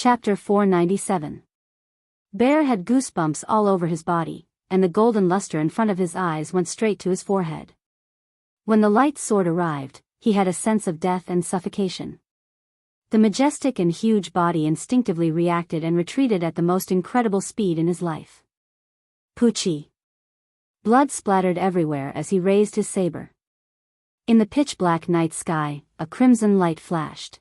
Chapter 497. Bear had goosebumps all over his body, and the golden luster in front of his eyes went straight to his forehead. When the light sword arrived, he had a sense of death and suffocation. The majestic and huge body instinctively reacted and retreated at the most incredible speed in his life. Poochie! Blood splattered everywhere as he raised his saber. In the pitch-black night sky, a crimson light flashed.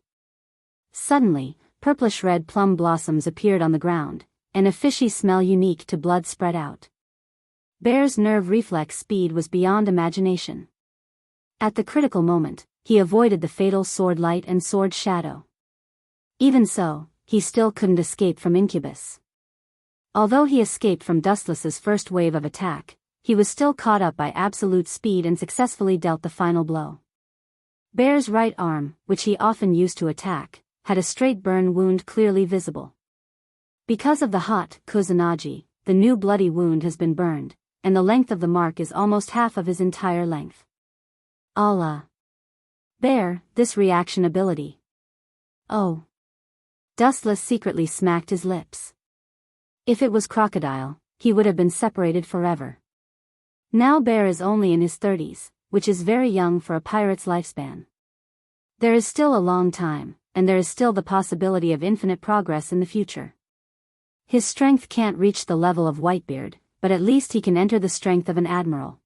Suddenly, purplish-red plum blossoms appeared on the ground, and a fishy smell unique to blood spread out. Bear's nerve reflex speed was beyond imagination. At the critical moment, he avoided the fatal sword light and sword shadow. Even so, he still couldn't escape from Incubus. Although he escaped from Dustless's first wave of attack, he was still caught up by absolute speed and successfully dealt the final blow. Bear's right arm, which he often used to attack, had a straight burn wound clearly visible. Because of the hot Kusanagi, the new bloody wound has been burned, and the length of the mark is almost half of his entire length. Allah! Bear, this reaction ability. Oh! Dustless secretly smacked his lips. If it was Crocodile, he would have been separated forever. Now Bear is only in his 30s, which is very young for a pirate's lifespan. There is still a long time, and there is still the possibility of infinite progress in the future. His strength can't reach the level of Whitebeard, but at least he can enter the strength of an admiral.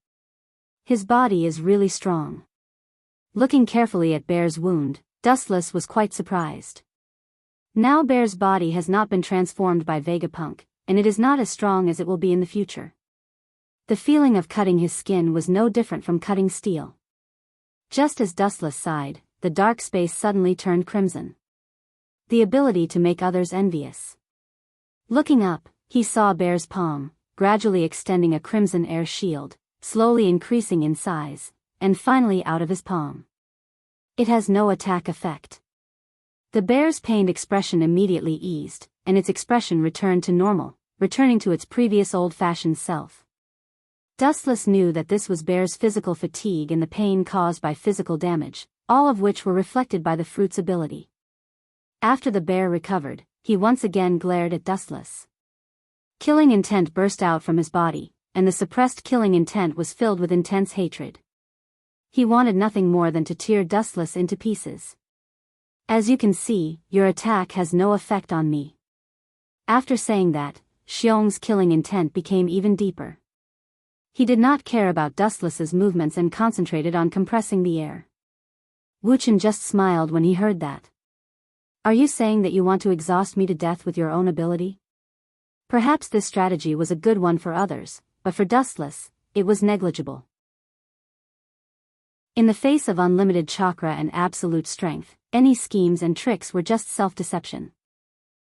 His body is really strong. Looking carefully at Bear's wound, Dustless was quite surprised. Now Bear's body has not been transformed by Vegapunk, and it is not as strong as it will be in the future. The feeling of cutting his skin was no different from cutting steel. Just as Dustless sighed, the dark space suddenly turned crimson. The ability to make others envious. Looking up, he saw Bear's palm, gradually extending a crimson air shield, slowly increasing in size, and finally out of his palm. It has no attack effect. The bear's pained expression immediately eased, and its expression returned to normal, returning to its previous old-fashioned self. Dustless knew that this was Bear's physical fatigue and the pain caused by physical damage, all of which were reflected by the fruit's ability. After the bear recovered, he once again glared at Dustless. Killing intent burst out from his body, and the suppressed killing intent was filled with intense hatred. He wanted nothing more than to tear Dustless into pieces. As you can see, your attack has no effect on me. After saying that, Xiong's killing intent became even deeper. He did not care about Dustless's movements and concentrated on compressing the air. Wuchen just smiled when he heard that. Are you saying that you want to exhaust me to death with your own ability? Perhaps this strategy was a good one for others, but for Dustless, it was negligible. In the face of unlimited chakra and absolute strength, any schemes and tricks were just self-deception.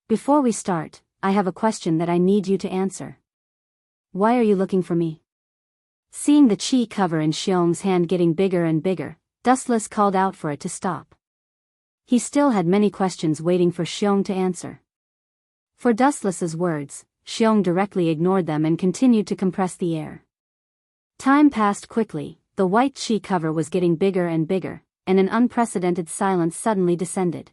Before we start, I have a question that I need you to answer. Why are you looking for me? Seeing the chi cover in Xiong's hand getting bigger and bigger, Dustless called out for it to stop. He still had many questions waiting for Xiong to answer. For Dustless's words, Xiong directly ignored them and continued to compress the air. Time passed quickly, the white chi cover was getting bigger and bigger, and an unprecedented silence suddenly descended.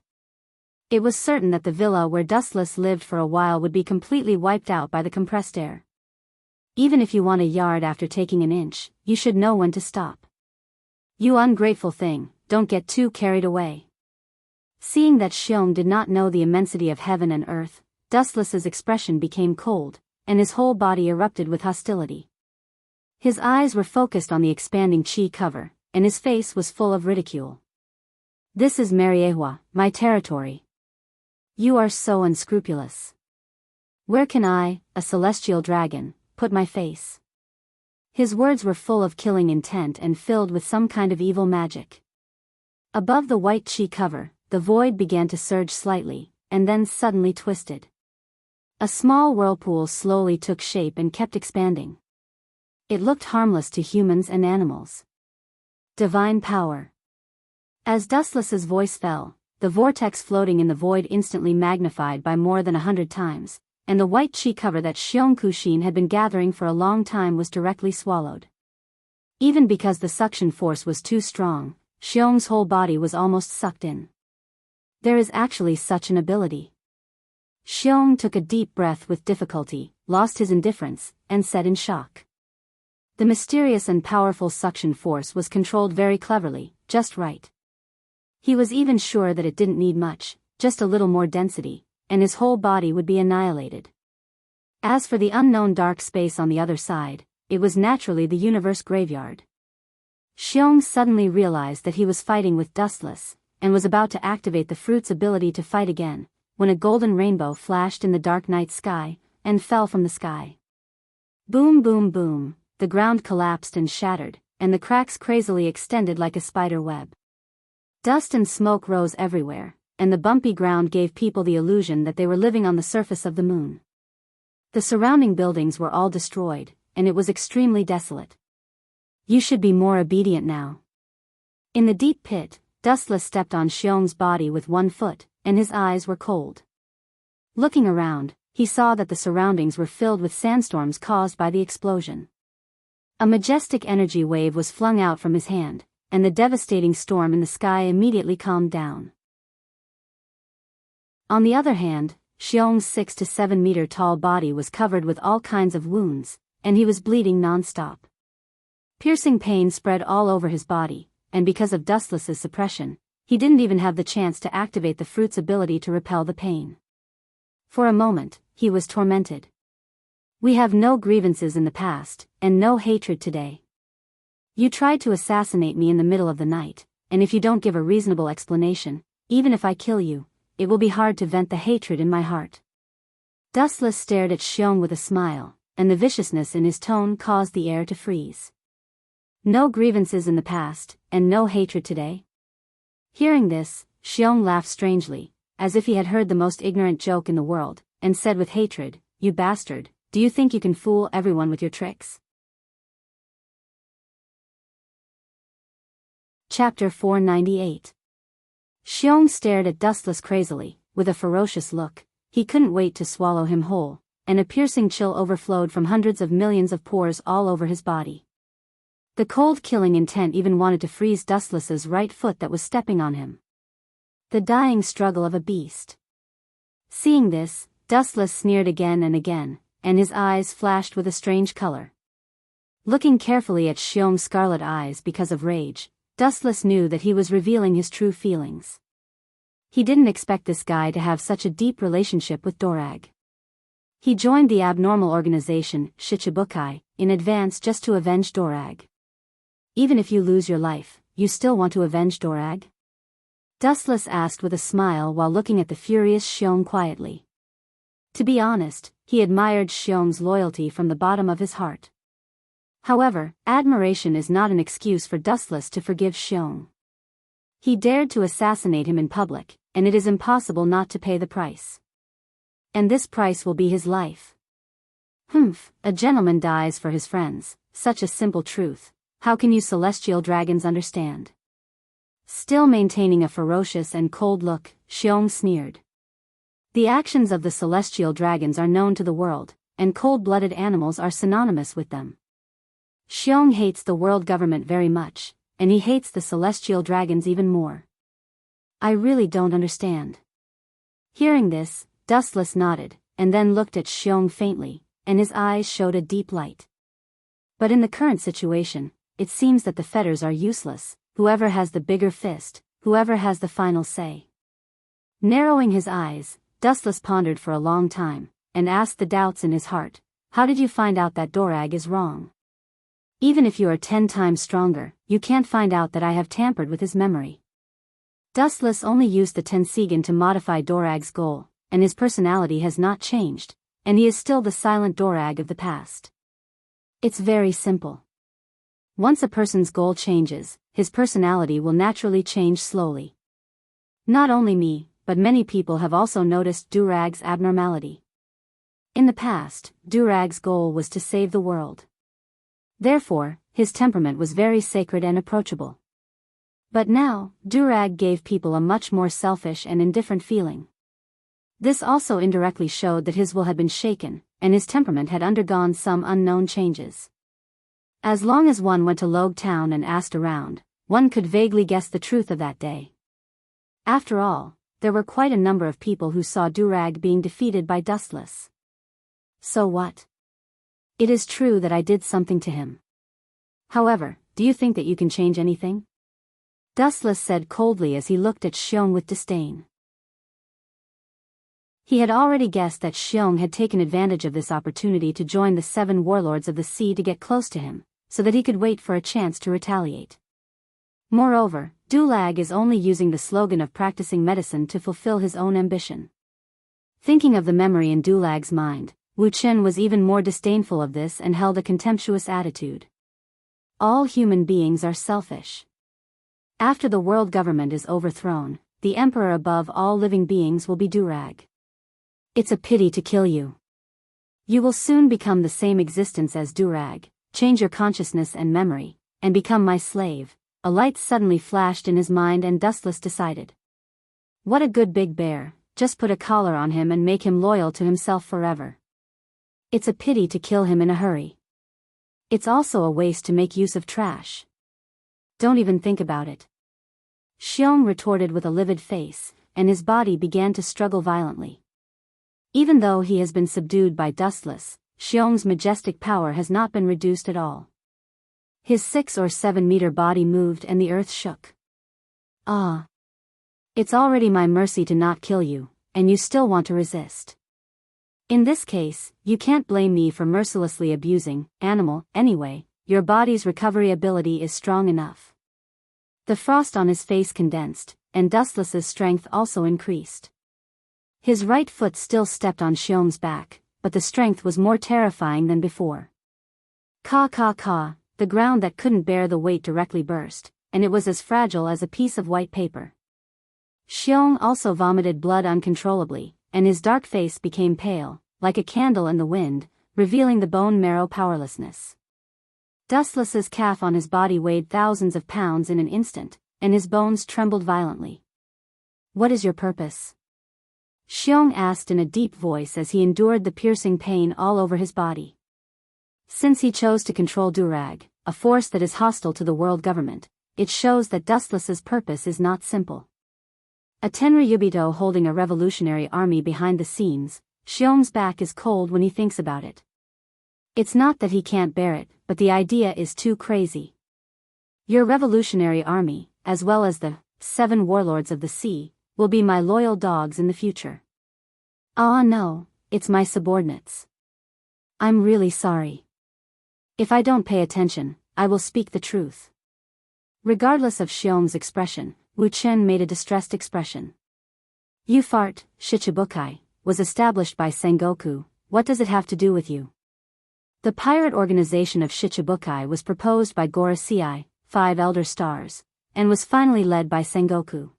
It was certain that the villa where Dustless lived for a while would be completely wiped out by the compressed air. Even if you want a yard after taking an inch, you should know when to stop. You ungrateful thing, don't get too carried away. Seeing that Xiong did not know the immensity of heaven and earth, Dustless's expression became cold, and his whole body erupted with hostility. His eyes were focused on the expanding chi cover, and his face was full of ridicule. This is Mariehua, my territory. You are so unscrupulous. Where can I, a celestial dragon, put my face? His words were full of killing intent and filled with some kind of evil magic. Above the white chi cover, the void began to surge slightly, and then suddenly twisted. A small whirlpool slowly took shape and kept expanding. It looked harmless to humans and animals. Divine power. As Dustless's voice fell, the vortex floating in the void instantly magnified by more than 100 times, and the white chi cover that Xiong Kushin had been gathering for a long time was directly swallowed. Even because the suction force was too strong, Xiong's whole body was almost sucked in. There is actually such an ability. Xiong took a deep breath with difficulty, lost his indifference, and said in shock. The mysterious and powerful suction force was controlled very cleverly, just right. He was even sure that it didn't need much, just a little more density, and his whole body would be annihilated. As for the unknown dark space on the other side, it was naturally the universe graveyard. Xiong suddenly realized that he was fighting with Dustless, and was about to activate the fruit's ability to fight again, when a golden rainbow flashed in the dark night sky, and fell from the sky. Boom boom boom, the ground collapsed and shattered, and the cracks crazily extended like a spider web. Dust and smoke rose everywhere, and the bumpy ground gave people the illusion that they were living on the surface of the moon. The surrounding buildings were all destroyed, and it was extremely desolate. You should be more obedient now. In the deep pit, Dustless stepped on Xiong's body with one foot, and his eyes were cold. Looking around, he saw that the surroundings were filled with sandstorms caused by the explosion. A majestic energy wave was flung out from his hand, and the devastating storm in the sky immediately calmed down. On the other hand, Xiong's 6 to 7 meter tall body was covered with all kinds of wounds, and he was bleeding non-stop. Piercing pain spread all over his body, and because of Dustless's suppression, he didn't even have the chance to activate the fruit's ability to repel the pain. For a moment, he was tormented. We have no grievances in the past, and no hatred today. You tried to assassinate me in the middle of the night, and if you don't give a reasonable explanation, even if I kill you, it will be hard to vent the hatred in my heart. Dustless stared at Xiong with a smile, and the viciousness in his tone caused the air to freeze. No grievances in the past, and no hatred today? Hearing this, Xiong laughed strangely, as if he had heard the most ignorant joke in the world, and said with hatred, "You bastard, do you think you can fool everyone with your tricks?" Chapter 498. Xiong stared at Dustless crazily, with a ferocious look. He couldn't wait to swallow him whole, and a piercing chill overflowed from hundreds of millions of pores all over his body. The cold killing intent even wanted to freeze Dustless's right foot that was stepping on him. The dying struggle of a beast. Seeing this, Dustless sneered again and again, and his eyes flashed with a strange color. Looking carefully at Xiong's scarlet eyes because of rage, Dustless knew that he was revealing his true feelings. He didn't expect this guy to have such a deep relationship with Dorag. He joined the abnormal organization, Shichibukai, in advance just to avenge Dorag. Even if you lose your life, you still want to avenge Dorag? Dustless asked with a smile while looking at the furious Xiong quietly. To be honest, he admired Xiong's loyalty from the bottom of his heart. However, admiration is not an excuse for Dustless to forgive Xiong. He dared to assassinate him in public, and it is impossible not to pay the price. And this price will be his life. A gentleman dies for his friends, such a simple truth. How can you celestial dragons understand? Still maintaining a ferocious and cold look, Xiong sneered. The actions of the celestial dragons are known to the world, and cold-blooded animals are synonymous with them. Xiong hates the world government very much, and he hates the celestial dragons even more. I really don't understand. Hearing this, Dustless nodded, and then looked at Xiong faintly, and his eyes showed a deep light. But in the current situation, it seems that the fetters are useless. Whoever has the bigger fist, whoever has the final say. Narrowing his eyes, Dustless pondered for a long time, and asked the doubts in his heart, how did you find out that Dorag is wrong? Even if you are 10 times stronger, you can't find out that I have tampered with his memory. Dustless only used the Tensigan to modify Dorag's goal, and his personality has not changed, and he is still the silent Dorag of the past. It's very simple. Once a person's goal changes, his personality will naturally change slowly. Not only me, but many people have also noticed Durag's abnormality. In the past, Durag's goal was to save the world. Therefore, his temperament was very sacred and approachable. But now, Durag gave people a much more selfish and indifferent feeling. This also indirectly showed that his will had been shaken, and his temperament had undergone some unknown changes. As long as one went to Logue Town and asked around, one could vaguely guess the truth of that day. After all, there were quite a number of people who saw Durag being defeated by Dustless. So what? It is true that I did something to him. However, do you think that you can change anything? Dustless said coldly as he looked at Xiong with disdain. He had already guessed that Xiong had taken advantage of this opportunity to join the 7 warlords of the sea to get close to him, so that he could wait for a chance to retaliate. Moreover, Dulag is only using the slogan of practicing medicine to fulfill his own ambition. Thinking of the memory in Dulag's mind, Wu Chen was even more disdainful of this and held a contemptuous attitude. All human beings are selfish. After the world government is overthrown, the emperor above all living beings will be Durag. It's a pity to kill you. You will soon become the same existence as Durag, change your consciousness and memory, and become my slave. A light suddenly flashed in his mind and Dustless decided. What a good big bear, just put a collar on him and make him loyal to himself forever. It's a pity to kill him in a hurry. It's also a waste to make use of trash. Don't even think about it. Xiong retorted with a livid face, and his body began to struggle violently. Even though he has been subdued by Dustless, Xiong's majestic power has not been reduced at all. His 6 or 7 meter body moved and the earth shook. Ah! It's already my mercy to not kill you, and you still want to resist. In this case, you can't blame me for mercilessly abusing animal. Anyway, your body's recovery ability is strong enough. The frost on his face condensed, and Dustless's strength also increased. His right foot still stepped on Xiong's back, but the strength was more terrifying than before. Caw caw caw, the ground that couldn't bear the weight directly burst, and it was as fragile as a piece of white paper. Xiong also vomited blood uncontrollably, and his dark face became pale, like a candle in the wind, revealing the bone marrow powerlessness. Dustless's calf on his body weighed thousands of pounds in an instant, and his bones trembled violently. What is your purpose? Xiong asked in a deep voice as he endured the piercing pain all over his body. Since he chose to control Durag, a force that is hostile to the world government, it shows that Dustless's purpose is not simple. A Tenryubito holding a revolutionary army behind the scenes, Xiong's back is cold when he thinks about it. It's not that he can't bear it, but the idea is too crazy. Your revolutionary army, as well as the 7 warlords of the sea, will be my loyal dogs in the future. Ah no, it's my subordinates. I'm really sorry. If I don't pay attention, I will speak the truth. Regardless of Xiong's expression, Wu Chen made a distressed expression. You fart, Shichibukai, was established by Sengoku. What does it have to do with you? The pirate organization of Shichibukai was proposed by Gorosei, 5 elder stars, and was finally led by Sengoku.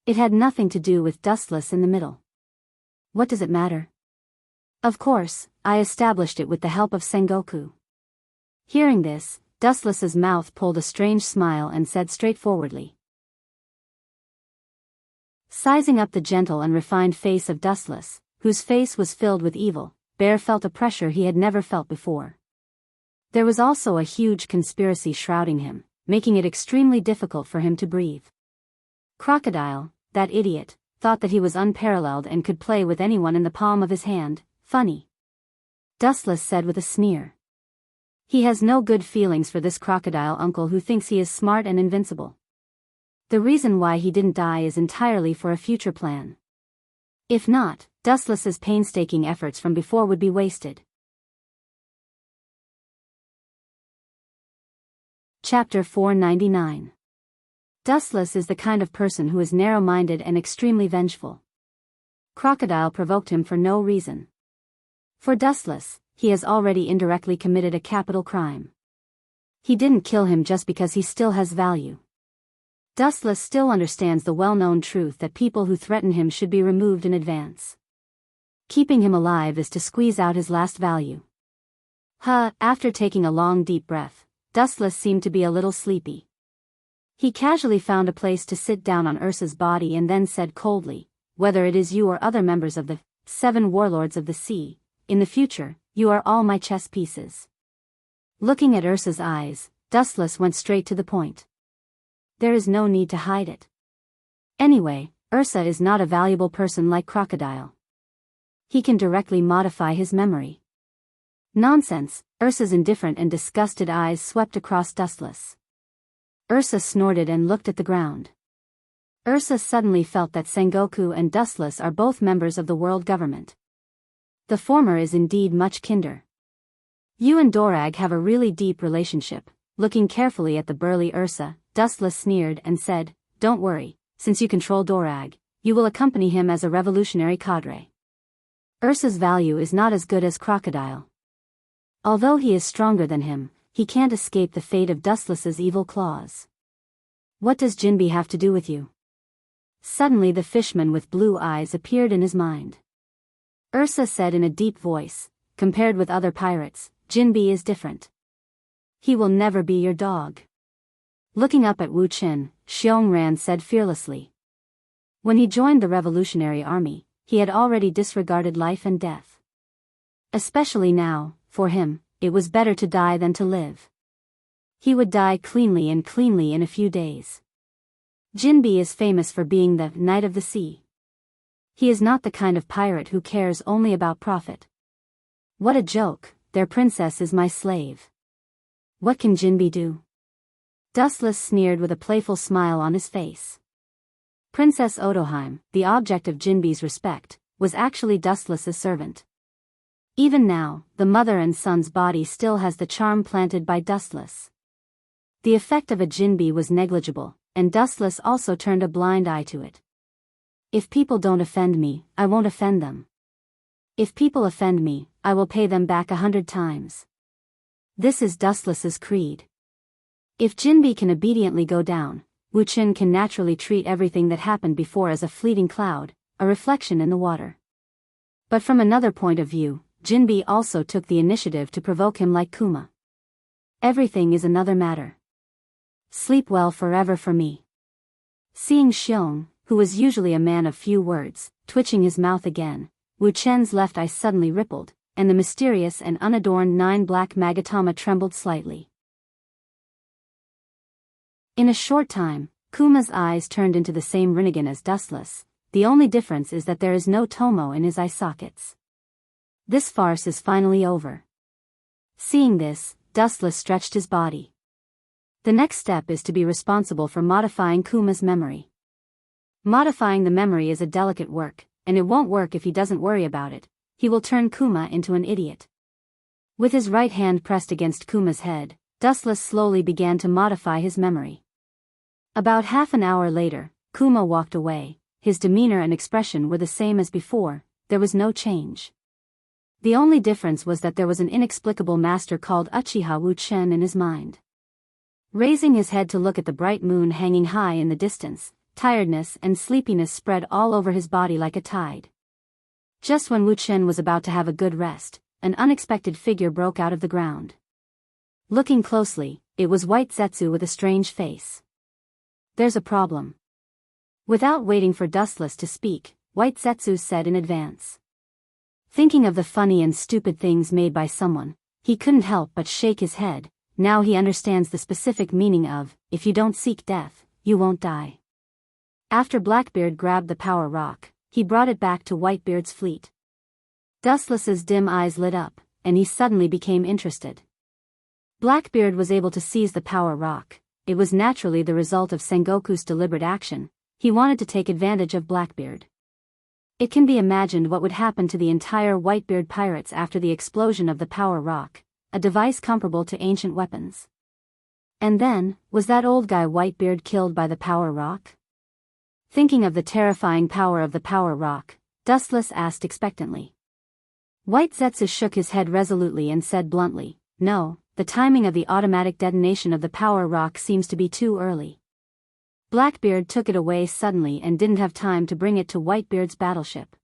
It had nothing to do with Dustless in the middle. What does it matter? Of course, I established it with the help of Sengoku. Hearing this, Dustless's mouth pulled a strange smile and said straightforwardly. Sizing up the gentle and refined face of Dustless, whose face was filled with evil, Bear felt a pressure he had never felt before. There was also a huge conspiracy shrouding him, making it extremely difficult for him to breathe. Crocodile, that idiot, thought that he was unparalleled and could play with anyone in the palm of his hand. Funny. Dustless said with a sneer. He has no good feelings for this crocodile uncle who thinks he is smart and invincible. The reason why he didn't die is entirely for a future plan. If not, Dustless's painstaking efforts from before would be wasted. Chapter 499. Dustless is the kind of person who is narrow-minded and extremely vengeful. Crocodile provoked him for no reason. For Dustless, he has already indirectly committed a capital crime. He didn't kill him just because he still has value. Dustless still understands the well-known truth that people who threaten him should be removed in advance. Keeping him alive is to squeeze out his last value. After taking a long deep breath, Dustless seemed to be a little sleepy. He casually found a place to sit down on Ursa's body and then said coldly, whether it is you or other members of the 7 warlords of the sea, in the future, you are all my chess pieces. Looking at Ursa's eyes, Dustless went straight to the point. There is no need to hide it. Anyway, Ursa is not a valuable person like Crocodile. He can directly modify his memory. Nonsense, Ursa's indifferent and disgusted eyes swept across Dustless. Ursa snorted and looked at the ground. Ursa suddenly felt that Sengoku and Dustless are both members of the world government. The former is indeed much kinder. You and Dorag have a really deep relationship. Looking carefully at the burly Ursa, Dustless sneered and said, "Don't worry, since you control Dorag, you will accompany him as a revolutionary cadre." Ursa's value is not as good as Crocodile. Although he is stronger than him, he can't escape the fate of Dustless's evil claws. What does Jinbe have to do with you? Suddenly the fishman with blue eyes appeared in his mind. Ursa said in a deep voice, "Compared with other pirates, Jinbe is different. He will never be your dog." Looking up at Wu Qin, Xiongran said fearlessly. When he joined the Revolutionary Army, he had already disregarded life and death. Especially now, for him, it was better to die than to live. He would die cleanly in a few days. Jinbe is famous for being the Knight of the Sea. He is not the kind of pirate who cares only about profit. What a joke, their princess is my slave. What can Jinbe do? Dustless sneered with a playful smile on his face. Princess Otoheim, the object of Jinbe's respect, was actually Dustless's servant. Even now, the mother and son's body still has the charm planted by Dustless. The effect of a Jinbe was negligible, and Dustless also turned a blind eye to it. If people don't offend me, I won't offend them. If people offend me, I will pay them back 100 times. This is Dustless's creed. If Jinbe can obediently go down, Wu Qin can naturally treat everything that happened before as a fleeting cloud, a reflection in the water. But from another point of view, Jinbe also took the initiative to provoke him like Kuma. Everything is another matter. Sleep well forever for me. Seeing Xiong, who was usually a man of few words, twitching his mouth again, Wu Chen's left eye suddenly rippled, and the mysterious and unadorned 9 black Magatama trembled slightly. In a short time, Kuma's eyes turned into the same Rinnegan as Dustless. The only difference is that there is no Tomo in his eye sockets. This farce is finally over. Seeing this, Dustless stretched his body. The next step is to be responsible for modifying Kuma's memory. Modifying the memory is a delicate work, and it won't work if he doesn't worry about it. He will turn Kuma into an idiot. With his right hand pressed against Kuma's head, Dustless slowly began to modify his memory. About half an hour later, Kuma walked away. His demeanor and expression were the same as before, there was no change. The only difference was that there was an inexplicable master called Uchiha Wu Chen in his mind. Raising his head to look at the bright moon hanging high in the distance, tiredness and sleepiness spread all over his body like a tide. Just when Wu Chen was about to have a good rest, an unexpected figure broke out of the ground. Looking closely, it was White Zetsu with a strange face. "There's a problem." Without waiting for Dustless to speak, White Zetsu said in advance. Thinking of the funny and stupid things made by someone, he couldn't help but shake his head. Now he understands the specific meaning of, if you don't seek death, you won't die. After Blackbeard grabbed the power rock, he brought it back to Whitebeard's fleet. Dustless's dim eyes lit up, and he suddenly became interested. Blackbeard was able to seize the power rock. It was naturally the result of Sengoku's deliberate action. He wanted to take advantage of Blackbeard. It can be imagined what would happen to the entire Whitebeard pirates after the explosion of the power rock, a device comparable to ancient weapons. And then, was that old guy Whitebeard killed by the power rock? Thinking of the terrifying power of the power rock, Dustless asked expectantly. White Zetsu shook his head resolutely and said bluntly, "No, the timing of the automatic detonation of the power rock seems to be too early." Blackbeard took it away suddenly and didn't have time to bring it to Whitebeard's battleship.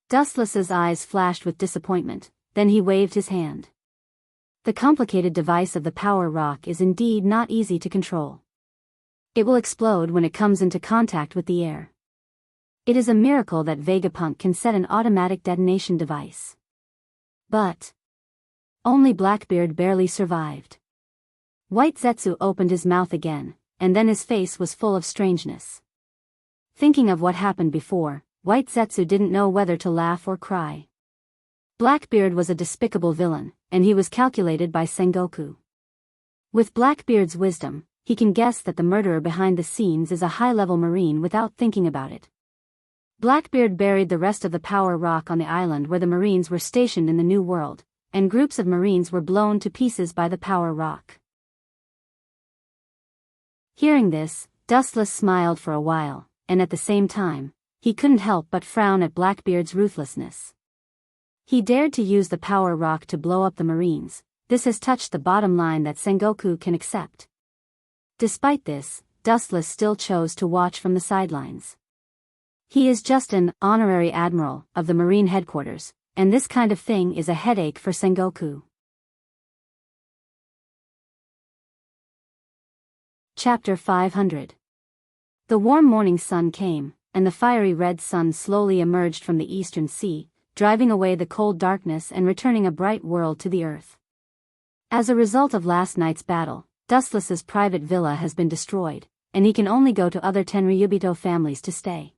Dustless's eyes flashed with disappointment, then he waved his hand. The complicated device of the power rock is indeed not easy to control. It will explode when it comes into contact with the air. It is a miracle that Vegapunk can set an automatic detonation device. But only Blackbeard barely survived. White Zetsu opened his mouth again, and then his face was full of strangeness. Thinking of what happened before, White Zetsu didn't know whether to laugh or cry. Blackbeard was a despicable villain, and he was calculated by Sengoku. With Blackbeard's wisdom, he can guess that the murderer behind the scenes is a high-level marine without thinking about it. Blackbeard buried the rest of the power rock on the island where the marines were stationed in the New World, and groups of marines were blown to pieces by the power rock. Hearing this, Dustless smiled for a while, and at the same time, he couldn't help but frown at Blackbeard's ruthlessness. He dared to use the power rock to blow up the marines. This has touched the bottom line that Sengoku can accept. Despite this, Dustless still chose to watch from the sidelines. He is just an honorary admiral of the Marine headquarters, and this kind of thing is a headache for Sengoku. Chapter 500. The warm morning sun came, and the fiery red sun slowly emerged from the eastern sea, driving away the cold darkness and returning a bright world to the earth. As a result of last night's battle, Dustless's private villa has been destroyed, and he can only go to other Tenryubito families to stay.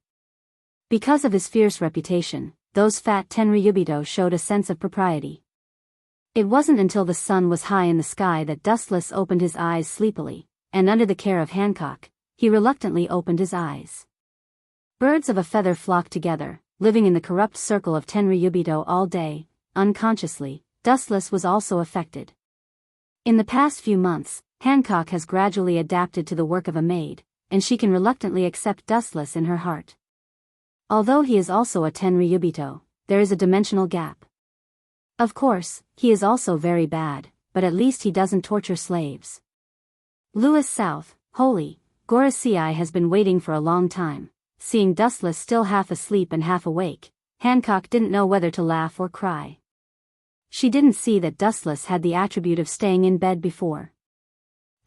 Because of his fierce reputation, those fat Tenryubito showed a sense of propriety. It wasn't until the sun was high in the sky that Dustless opened his eyes sleepily, and under the care of Hancock, he reluctantly opened his eyes. Birds of a feather flock together, living in the corrupt circle of Tenryubito all day. Unconsciously, Dustless was also affected. In the past few months, Hancock has gradually adapted to the work of a maid, and she can reluctantly accept Dustless in her heart. Although he is also a Tenryubito, there is a dimensional gap. Of course, he is also very bad, but at least he doesn't torture slaves. Louis South, Holy, Gorosei has been waiting for a long time. Seeing Dustless still half asleep and half awake, Hancock didn't know whether to laugh or cry. She didn't see that Dustless had the attribute of staying in bed before.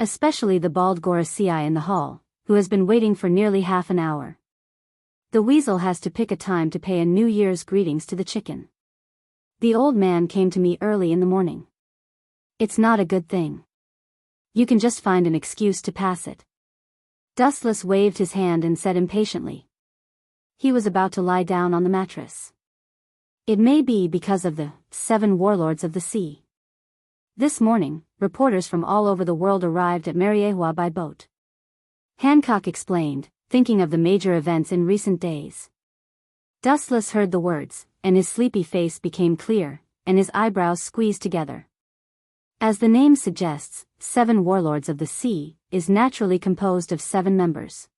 Especially the bald Gorosei in the hall, who has been waiting for nearly half an hour. The weasel has to pick a time to pay a New Year's greetings to the chicken. The old man came to me early in the morning. It's not a good thing. You can just find an excuse to pass it. Dustless waved his hand and said impatiently. He was about to lie down on the mattress. It may be because of the 7 warlords of the sea. This morning, reporters from all over the world arrived at Mariehua by boat. Hancock explained, thinking of the major events in recent days. Dustless heard the words, and his sleepy face became clear, and his eyebrows squeezed together. As the name suggests, 7 warlords of the sea is naturally composed of 7 members.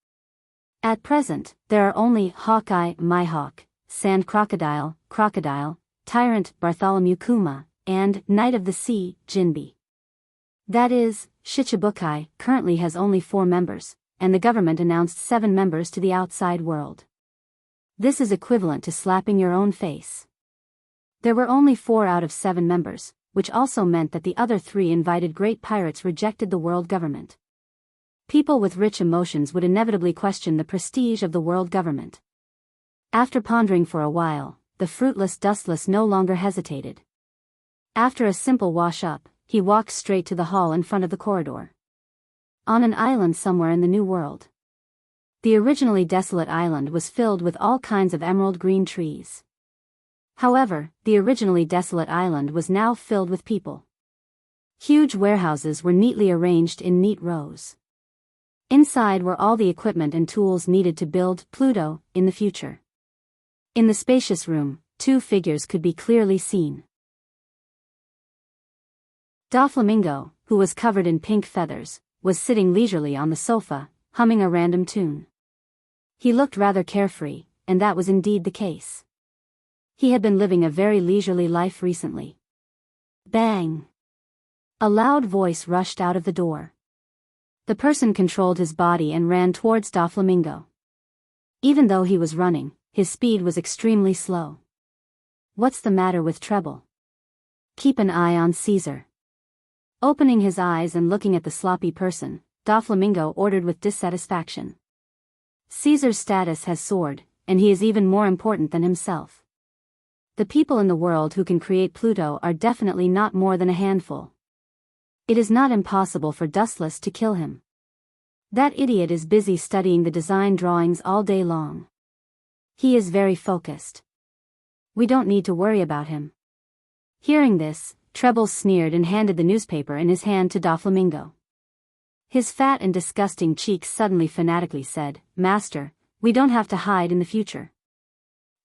At present, there are only Hawkeye, Mihawk, Sand Crocodile, Crocodile, Tyrant, Bartholomew Kuma, and Knight of the Sea, Jinbe. That is, Shichibukai currently has only 4 members, and the government announced 7 members to the outside world. This is equivalent to slapping your own face. There were only 4 out of 7 members, which also meant that the other 3 invited great pirates rejected the world government. People with rich emotions would inevitably question the prestige of the world government. After pondering for a while, the fruitless Dustless no longer hesitated. After a simple wash-up, he walked straight to the hall in front of the corridor. On an island somewhere in the New World. The originally desolate island was filled with all kinds of emerald green trees. However, the originally desolate island was now filled with people. Huge warehouses were neatly arranged in neat rows. Inside were all the equipment and tools needed to build Pluto in the future. In the spacious room, 2 figures could be clearly seen. Doflamingo, who was covered in pink feathers, was sitting leisurely on the sofa, humming a random tune. He looked rather carefree, and that was indeed the case. He had been living a very leisurely life recently. Bang! A loud voice rushed out of the door. The person controlled his body and ran towards Doflamingo. Even though he was running, his speed was extremely slow. What's the matter with Treble? Keep an eye on Caesar. Opening his eyes and looking at the sloppy person, Doflamingo ordered with dissatisfaction. Caesar's status has soared, and he is even more important than himself. The people in the world who can create Pluto are definitely not more than a handful. It is not impossible for Dustless to kill him. That idiot is busy studying the design drawings all day long. He is very focused. We don't need to worry about him." Hearing this, Treble sneered and handed the newspaper in his hand to Doflamingo. His fat and disgusting cheeks suddenly fanatically said, "Master, we don't have to hide in the future."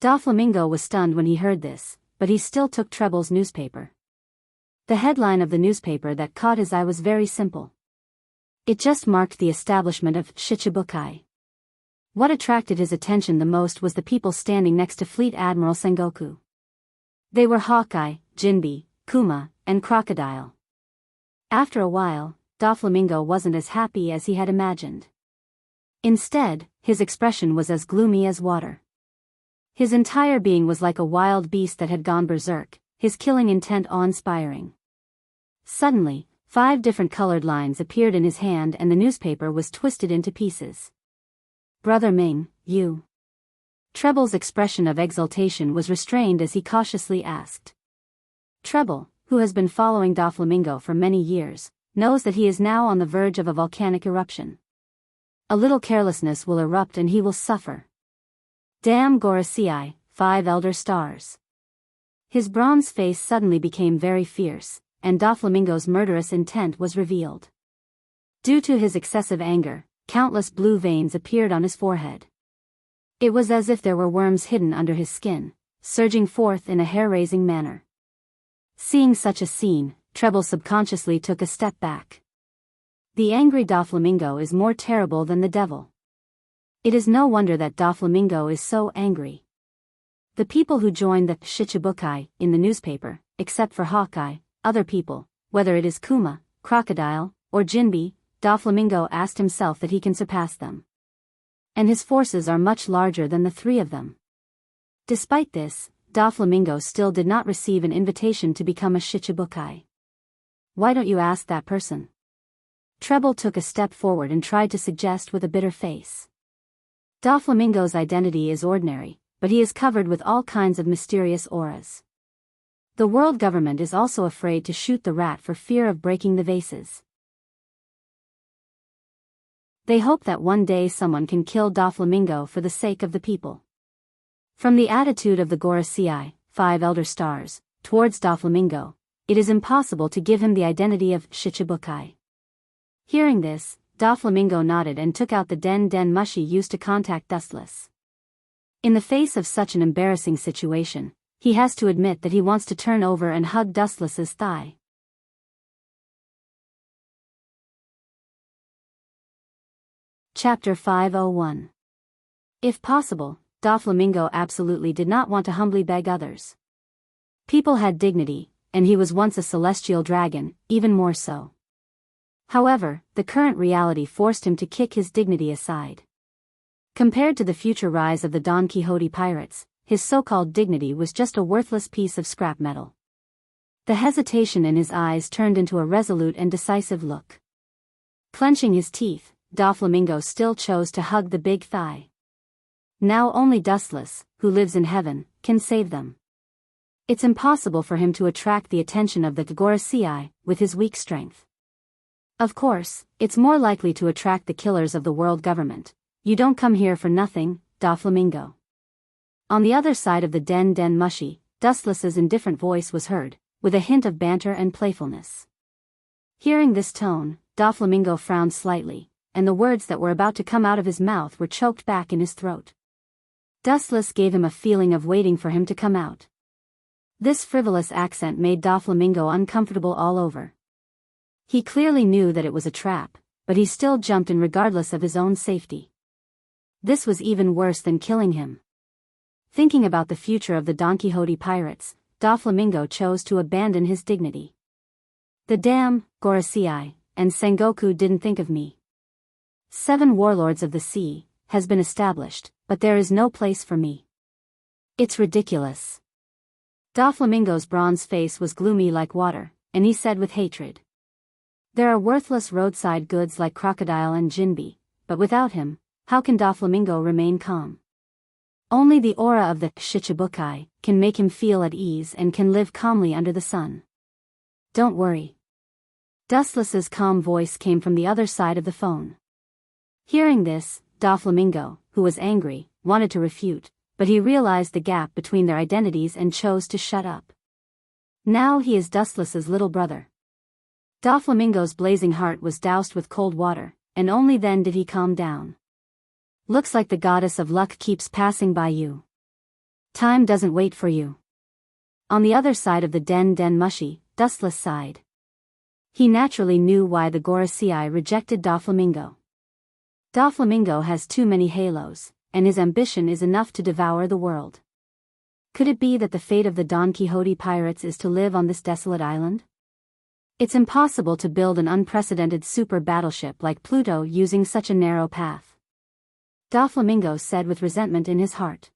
Doflamingo was stunned when he heard this, but he still took Treble's newspaper. The headline of the newspaper that caught his eye was very simple. It just marked the establishment of Shichibukai. What attracted his attention the most was the people standing next to Fleet Admiral Sengoku. They were Hawkeye, Jinbe, Kuma, and Crocodile. After a while, Doflamingo wasn't as happy as he had imagined. Instead, his expression was as gloomy as water. His entire being was like a wild beast that had gone berserk, his killing intent awe-inspiring. Suddenly, 5 different colored lines appeared in his hand and the newspaper was twisted into pieces. "Brother Ming, you..." Treble's expression of exultation was restrained as he cautiously asked. Treble, who has been following Doflamingo for many years, knows that he is now on the verge of a volcanic eruption. A little carelessness will erupt and he will suffer. "Damn Gorosei, 5 elder stars." His bronze face suddenly became very fierce, and Doflamingo's murderous intent was revealed. Due to his excessive anger, countless blue veins appeared on his forehead. It was as if there were worms hidden under his skin, surging forth in a hair-raising manner. Seeing such a scene, Treble subconsciously took a step back. The angry Doflamingo is more terrible than the devil. It is no wonder that Doflamingo is so angry. The people who joined the Shichibukai in the newspaper, except for Hawkeye, other people, whether it is Kuma, Crocodile, or Jinbe, Doflamingo asked himself that he can surpass them. And his forces are much larger than the 3 of them. Despite this, Doflamingo still did not receive an invitation to become a Shichibukai. "Why don't you ask that person?" Treble took a step forward and tried to suggest with a bitter face. Doflamingo's identity is ordinary, but he is covered with all kinds of mysterious auras. The world government is also afraid to shoot the rat for fear of breaking the vases. They hope that one day someone can kill Doflamingo for the sake of the people. From the attitude of the Gorosei, 5 elder stars, towards Doflamingo, it is impossible to give him the identity of Shichibukai. Hearing this, Doflamingo nodded and took out the den mushi used to contact Dustless. In the face of such an embarrassing situation, he has to admit that he wants to turn over and hug Dustless's thigh. Chapter 501. If possible, Doflamingo absolutely did not want to humbly beg others. People had dignity, and he was once a celestial dragon, even more so. However, the current reality forced him to kick his dignity aside. Compared to the future rise of the Don Quixote pirates, his so-called dignity was just a worthless piece of scrap metal. The hesitation in his eyes turned into a resolute and decisive look. Clenching his teeth, Doflamingo still chose to hug the big thigh. Now only Dustless, who lives in heaven, can save them. It's impossible for him to attract the attention of the Gorosei with his weak strength. Of course, it's more likely to attract the killers of the world government. "You don't come here for nothing, Doflamingo." On the other side of the den mushi, Dustless's indifferent voice was heard, with a hint of banter and playfulness. Hearing this tone, Doflamingo frowned slightly, and the words that were about to come out of his mouth were choked back in his throat. Dustless gave him a feeling of waiting for him to come out. This frivolous accent made Doflamingo uncomfortable all over. He clearly knew that it was a trap, but he still jumped in regardless of his own safety. This was even worse than killing him. Thinking about the future of the Don Quixote pirates, Doflamingo chose to abandon his dignity. "The damn Gorosei and Sengoku didn't think of me. 7 warlords of the sea has been established, but there is no place for me. It's ridiculous." Doflamingo's bronze face was gloomy like water, and he said with hatred, "There are worthless roadside goods like Crocodile and Jinbe, but without him, how can Doflamingo remain calm? Only the aura of the Shichibukai can make him feel at ease and can live calmly under the sun. Don't worry." Dustless's calm voice came from the other side of the phone. Hearing this, Doflamingo, who was angry, wanted to refute, but he realized the gap between their identities and chose to shut up. Now he is Dustless's little brother. Doflamingo's blazing heart was doused with cold water, and only then did he calm down. Looks like the goddess of luck keeps passing by you. Time doesn't wait for you. On the other side of the den Mushy, Dustless sighed. He naturally knew why the Gorosei rejected Doflamingo. Doflamingo has too many halos, and his ambition is enough to devour the world. Could it be that the fate of the Don Quixote pirates is to live on this desolate island? It's impossible to build an unprecedented super battleship like Pluto using such a narrow path. Doflamingo said with resentment in his heart.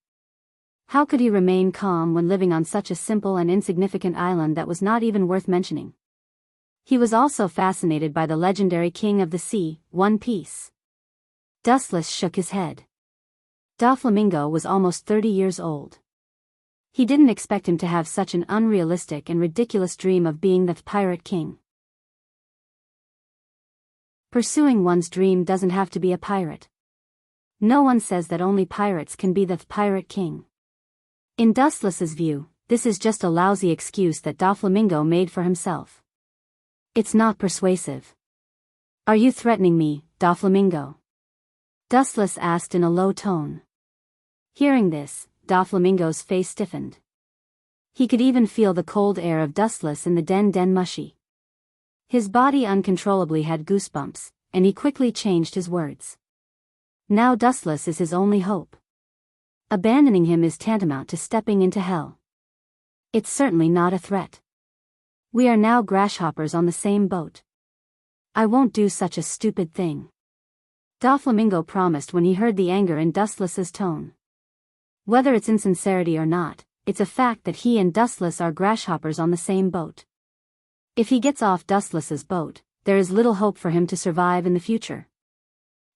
How could he remain calm when living on such a simple and insignificant island that was not even worth mentioning? He was also fascinated by the legendary king of the sea, One Piece. Dustless shook his head. Doflamingo was almost 30 years old. He didn't expect him to have such an unrealistic and ridiculous dream of being the pirate king. Pursuing one's dream doesn't have to be a pirate. No one says that only pirates can be the pirate king. In Dustless's view, this is just a lousy excuse that Doflamingo made for himself. It's not persuasive. Are you threatening me, Doflamingo? Dustless asked in a low tone. Hearing this, Doflamingo's face stiffened. He could even feel the cold air of Dustless in the den Mushy. His body uncontrollably had goosebumps, and he quickly changed his words. Now Dustless is his only hope. Abandoning him is tantamount to stepping into hell. It's certainly not a threat. We are now grasshoppers on the same boat. I won't do such a stupid thing. Doflamingo promised when he heard the anger in Dustless's tone. Whether it's insincerity or not, it's a fact that he and Dustless are grasshoppers on the same boat. If he gets off Dustless's boat, there is little hope for him to survive in the future.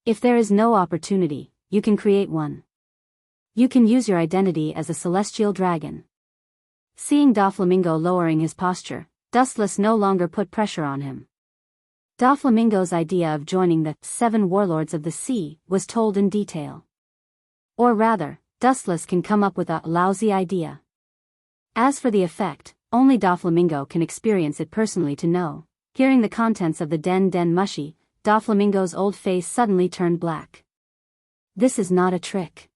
If there is no opportunity, you can create one. You can use your identity as a celestial dragon. Seeing Doflamingo lowering his posture, Dustless no longer put pressure on him. Doflamingo's idea of joining the 7 warlords of the sea was told in detail. Or rather, Dustless can come up with a lousy idea. As for the effect, only Doflamingo can experience it personally to know. Hearing the contents of the den Mushy, Doflamingo's old face suddenly turned black. This is not a trick.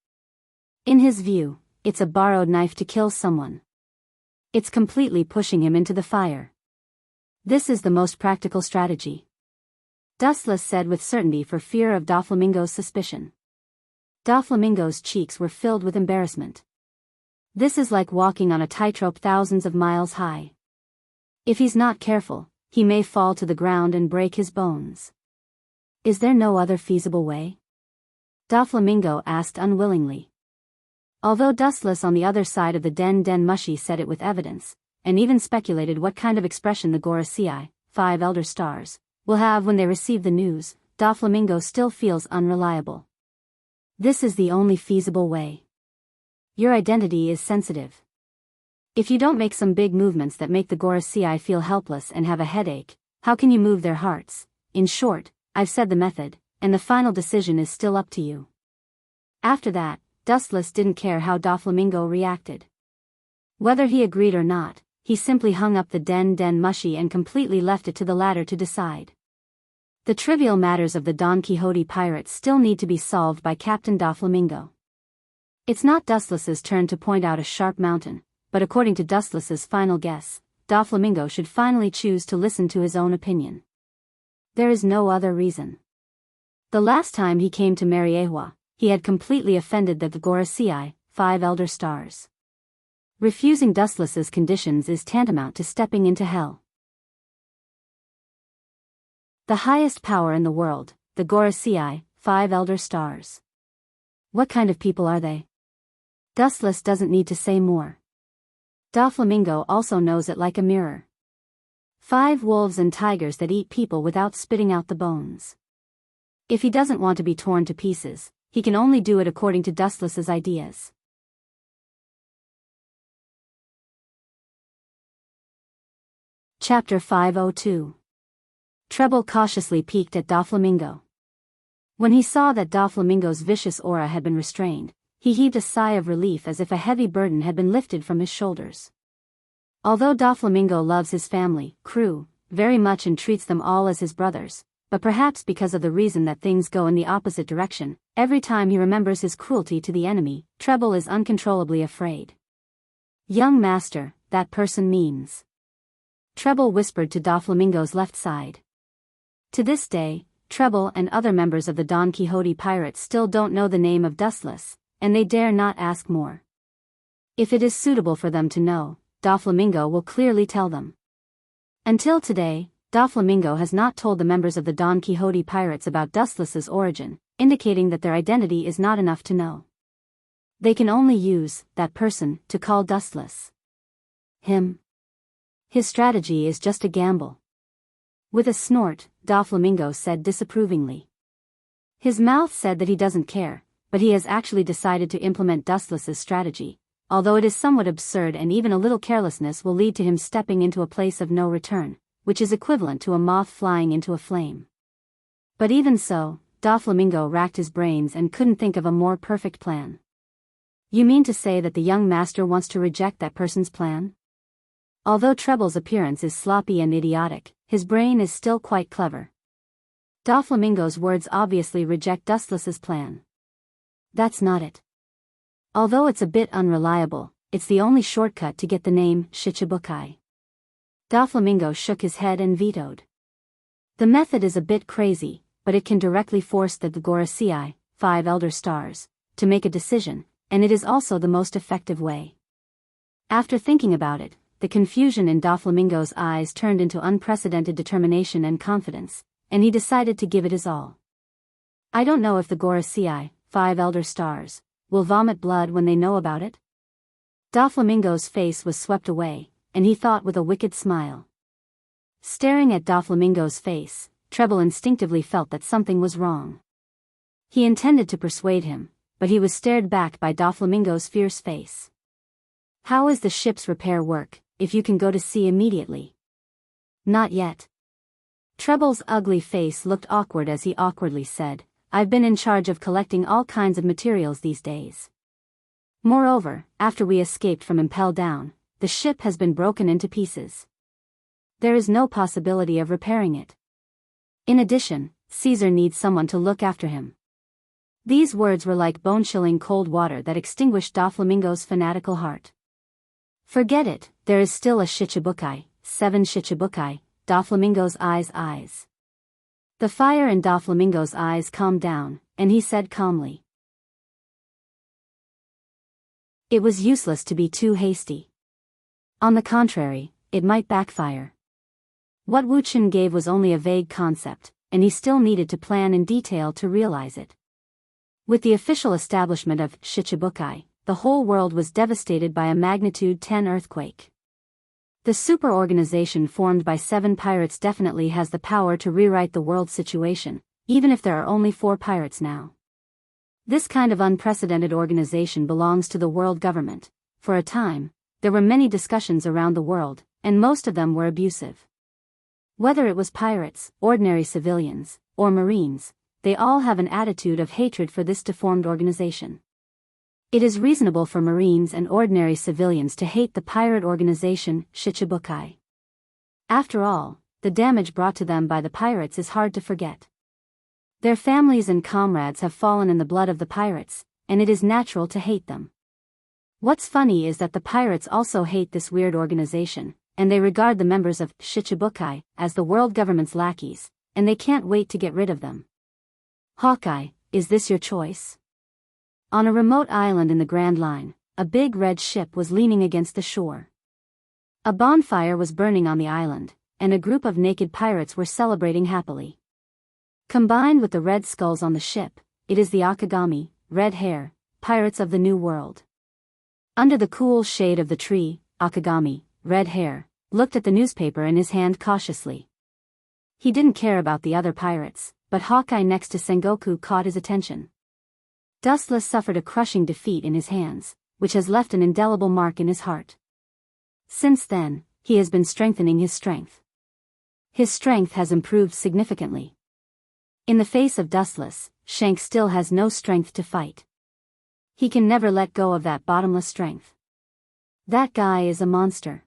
In his view, it's a borrowed knife to kill someone. It's completely pushing him into the fire. This is the most practical strategy. Dustless said with certainty for fear of Doflamingo's suspicion. Doflamingo's cheeks were filled with embarrassment. This is like walking on a tightrope thousands of miles high. If he's not careful, he may fall to the ground and break his bones. Is there no other feasible way? Doflamingo asked unwillingly. Although Dustless on the other side of the den Mushy said it with evidence, and even speculated what kind of expression the Gorosei, 5 elder stars, will have when they receive the news, Doflamingo still feels unreliable. This is the only feasible way. Your identity is sensitive. If you don't make some big movements that make the Gorosei feel helpless and have a headache, how can you move their hearts? In short, I've said the method, and the final decision is still up to you. After that, Dustless didn't care how Doflamingo reacted. Whether he agreed or not, he simply hung up the den Mushy and completely left it to the latter to decide. The trivial matters of the Don Quixote pirates still need to be solved by Captain Doflamingo. It's not Dustless's turn to point out a sharp mountain, but according to Dustless's final guess, Doflamingo should finally choose to listen to his own opinion. There is no other reason. The last time he came to Mariewa, he had completely offended the Gorosei, 5 elder stars. Refusing Dustless's conditions is tantamount to stepping into hell. The highest power in the world, the Gorosei, 5 elder stars. What kind of people are they? Dustless doesn't need to say more. Doflamingo also knows it like a mirror. 5 wolves and tigers that eat people without spitting out the bones. If he doesn't want to be torn to pieces, he can only do it according to Dustless's ideas. Chapter 502. Treble cautiously peeked at Doflamingo. When he saw that Doflamingo's vicious aura had been restrained, he heaved a sigh of relief as if a heavy burden had been lifted from his shoulders. Although Doflamingo loves his family, crew, very much and treats them all as his brothers, but perhaps because of the reason that things go in the opposite direction, every time he remembers his cruelty to the enemy, Treble is uncontrollably afraid. "Young master, that person means," Treble whispered to Doflamingo's left side. To this day, Treble and other members of the Don Quixote pirates still don't know the name of Dustless, and they dare not ask more. If it is suitable for them to know, Doflamingo will clearly tell them. Until today, Doflamingo has not told the members of the Don Quixote pirates about Dustless's origin, indicating that their identity is not enough to know. They can only use that person to call Dustless him. His strategy is just a gamble. With a snort, Doflamingo said disapprovingly. His mouth said that he doesn't care, but he has actually decided to implement Dustless's strategy, although it is somewhat absurd and even a little carelessness will lead to him stepping into a place of no return, which is equivalent to a moth flying into a flame. But even so, Doflamingo racked his brains and couldn't think of a more perfect plan. "You mean to say that the young master wants to reject that person's plan?" Although Treble's appearance is sloppy and idiotic, his brain is still quite clever. Doflamingo's words obviously reject Dustless's plan. That's not it. Although it's a bit unreliable, it's the only shortcut to get the name Shichibukai. Doflamingo shook his head and vetoed. The method is a bit crazy, but it can directly force the Gorosei, 5 elder stars, to make a decision, and it is also the most effective way. After thinking about it, the confusion in Doflamingo's eyes turned into unprecedented determination and confidence, and he decided to give it his all. "I don't know if the Gorosei, 5 elder stars, will vomit blood when they know about it?" Doflamingo's face was swept away, and he thought with a wicked smile. Staring at Doflamingo's face, Treble instinctively felt that something was wrong. He intended to persuade him, but he was stared back by Doflamingo's fierce face. "How is the ship's repair work, if you can go to sea immediately?" "Not yet." Treble's ugly face looked awkward as he awkwardly said, "I've been in charge of collecting all kinds of materials these days. Moreover, after we escaped from Impel Down, the ship has been broken into pieces. There is no possibility of repairing it. In addition, Caesar needs someone to look after him." These words were like bone-chilling cold water that extinguished Doflamingo's fanatical heart. "Forget it, there is still a Shichibukai, 7 Shichibukai, Doflamingo's eyes. The fire in Doflamingo's eyes calmed down, and he said calmly, "It was useless to be too hasty. On the contrary, it might backfire." What Wu Chen gave was only a vague concept, and he still needed to plan in detail to realize it. With the official establishment of Shichibukai, the whole world was devastated by a magnitude 10 earthquake. The super-organization formed by 7 pirates definitely has the power to rewrite the world's situation, even if there are only 4 pirates now. This kind of unprecedented organization belongs to the world government. For a time, there were many discussions around the world, and most of them were abusive. Whether it was pirates, ordinary civilians, or marines, they all have an attitude of hatred for this deformed organization. It is reasonable for marines and ordinary civilians to hate the pirate organization, Shichibukai. After all, the damage brought to them by the pirates is hard to forget. Their families and comrades have fallen in the blood of the pirates, and it is natural to hate them. What's funny is that the pirates also hate this weird organization, and they regard the members of Shichibukai as the world government's lackeys, and they can't wait to get rid of them. "Hawkeye, is this your choice?" On a remote island in the Grand Line, a big red ship was leaning against the shore. A bonfire was burning on the island, and a group of naked pirates were celebrating happily. Combined with the red skulls on the ship, it is the Akagami, Red Hair, pirates of the New World. Under the cool shade of the tree, Akagami, Red Hair, looked at the newspaper in his hand cautiously. He didn't care about the other pirates, but Hawkeye next to Sengoku caught his attention. Dustless suffered a crushing defeat in his hands, which has left an indelible mark in his heart. Since then, he has been strengthening his strength. His strength has improved significantly. In the face of Dustless, Shanks still has no strength to fight. He can never let go of that bottomless strength. That guy is a monster.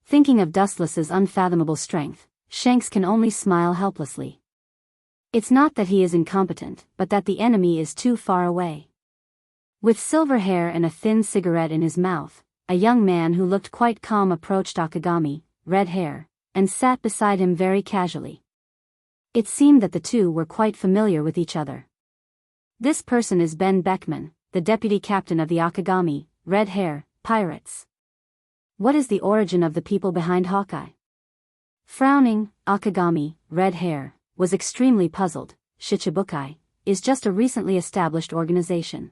Thinking of Dustless's unfathomable strength, Shanks can only smile helplessly. It's not that he is incompetent, but that the enemy is too far away. With silver hair and a thin cigarette in his mouth, a young man who looked quite calm approached Akagami, red hair, and sat beside him very casually. It seemed that the two were quite familiar with each other. This person is Ben Beckman, the deputy captain of the Akagami, red hair, pirates. What is the origin of the people behind Hawkeye? Frowning, Akagami, red hair, was extremely puzzled. Shichibukai is just a recently established organization.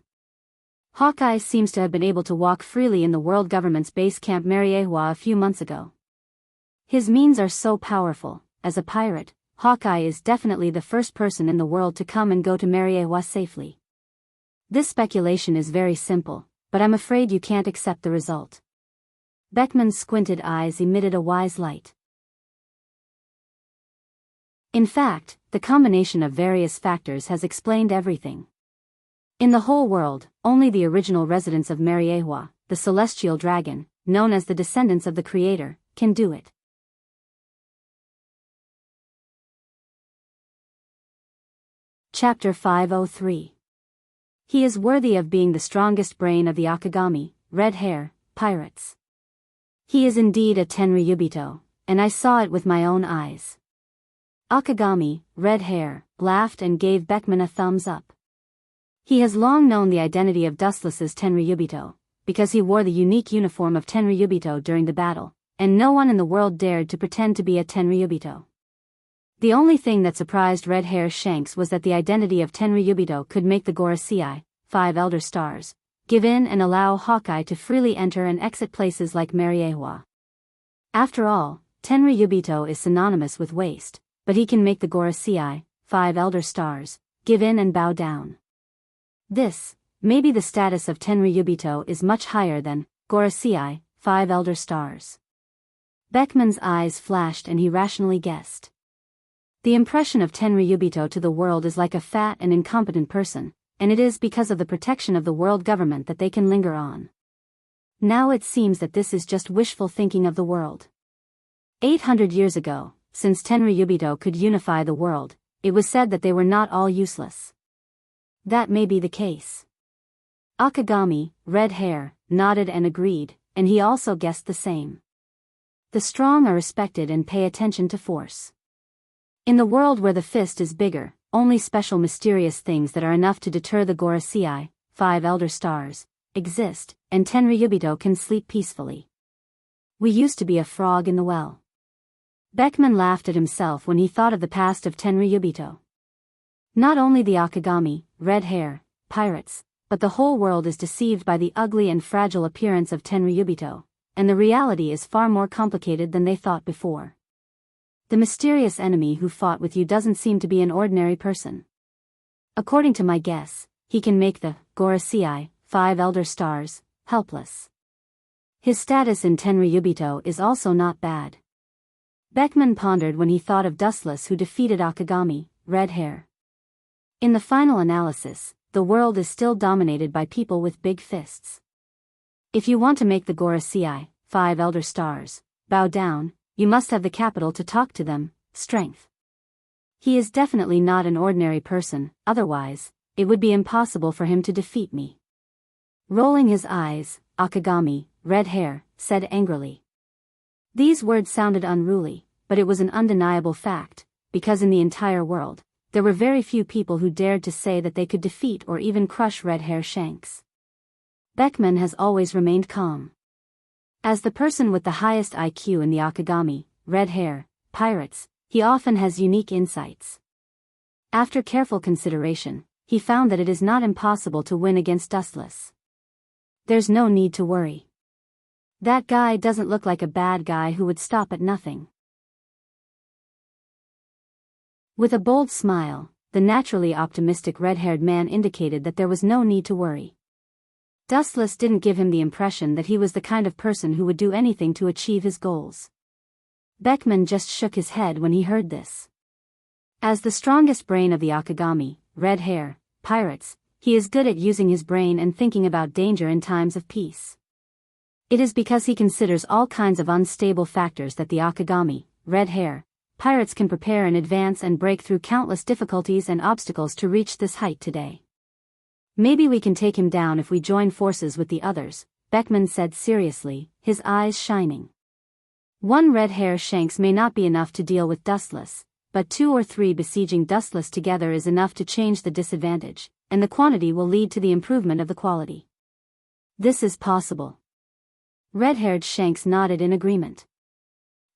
Hawkeye seems to have been able to walk freely in the world government's base camp Mariewa a few months ago. His means are so powerful. As a pirate, Hawkeye is definitely the first person in the world to come and go to Mariewa safely. This speculation is very simple, but I'm afraid you can't accept the result. Beckman's squinted eyes emitted a wise light. In fact, the combination of various factors has explained everything. In the whole world, only the original residents of Mariewa, the celestial dragon, known as the descendants of the Creator, can do it. Chapter 503. He is worthy of being the strongest brain of the Akagami, red hair, pirates. He is indeed a Tenryubito, and I saw it with my own eyes. Akagami, red hair, laughed and gave Beckman a thumbs up. He has long known the identity of Dustless's Tenryubito, because he wore the unique uniform of Tenryubito during the battle, and no one in the world dared to pretend to be a Tenryubito. The only thing that surprised red hair Shanks was that the identity of Tenryubito could make the Gorosei, 5 Elder Stars, give in and allow Hawkeye to freely enter and exit places like Mariewa. After all, Tenryubito is synonymous with waste, but he can make the Gorosei, 5 Elder Stars, give in and bow down. This, maybe the status of Tenryubito is much higher than Gorosei, 5 Elder Stars. Beckman's eyes flashed and he rationally guessed. The impression of Tenryubito to the world is like a fat and incompetent person, and it is because of the protection of the world government that they can linger on. Now it seems that this is just wishful thinking of the world. 800 years ago, since Tenryubito could unify the world, it was said that they were not all useless. That may be the case. Akagami, red hair, nodded and agreed, and he also guessed the same. The strong are respected and pay attention to force. In the world where the fist is bigger, only special mysterious things that are enough to deter the Gorosei, 5 Elder Stars, exist, and Tenryubito can sleep peacefully. We used to be a frog in the well. Beckman laughed at himself when he thought of the past of Tenryubito. Not only the Akagami, red hair, pirates, but the whole world is deceived by the ugly and fragile appearance of Tenryubito, and the reality is far more complicated than they thought before. The mysterious enemy who fought with you doesn't seem to be an ordinary person. According to my guess, he can make the Gorosei, 5 Elder Stars, helpless. His status in Tenryubito is also not bad. Beckman pondered when he thought of Dustless who defeated Akagami, red hair. In the final analysis, the world is still dominated by people with big fists. If you want to make the Gorosei, 5 Elder Stars, bow down, you must have the capital to talk to them, strength. He is definitely not an ordinary person, otherwise, it would be impossible for him to defeat me. Rolling his eyes, Akagami, red hair, said angrily. These words sounded unruly, but it was an undeniable fact, because in the entire world, there were very few people who dared to say that they could defeat or even crush red hair Shanks. Beckman has always remained calm. As the person with the highest IQ in the Akagami, red hair, pirates, he often has unique insights. After careful consideration, he found that it is not impossible to win against Dustless. There's no need to worry. That guy doesn't look like a bad guy who would stop at nothing. With a bold smile, the naturally optimistic red-haired man indicated that there was no need to worry. Dustless didn't give him the impression that he was the kind of person who would do anything to achieve his goals. Beckman just shook his head when he heard this. As the strongest brain of the Akagami, red hair, pirates, he is good at using his brain and thinking about danger in times of peace. It is because he considers all kinds of unstable factors that the Akagami, red hair, pirates can prepare in advance and break through countless difficulties and obstacles to reach this height today. Maybe we can take him down if we join forces with the others, Beckman said seriously, his eyes shining. One red hair Shanks may not be enough to deal with Dustless, but 2 or 3 besieging Dustless together is enough to change the disadvantage, and the quantity will lead to the improvement of the quality. This is possible. Red-haired Shanks nodded in agreement.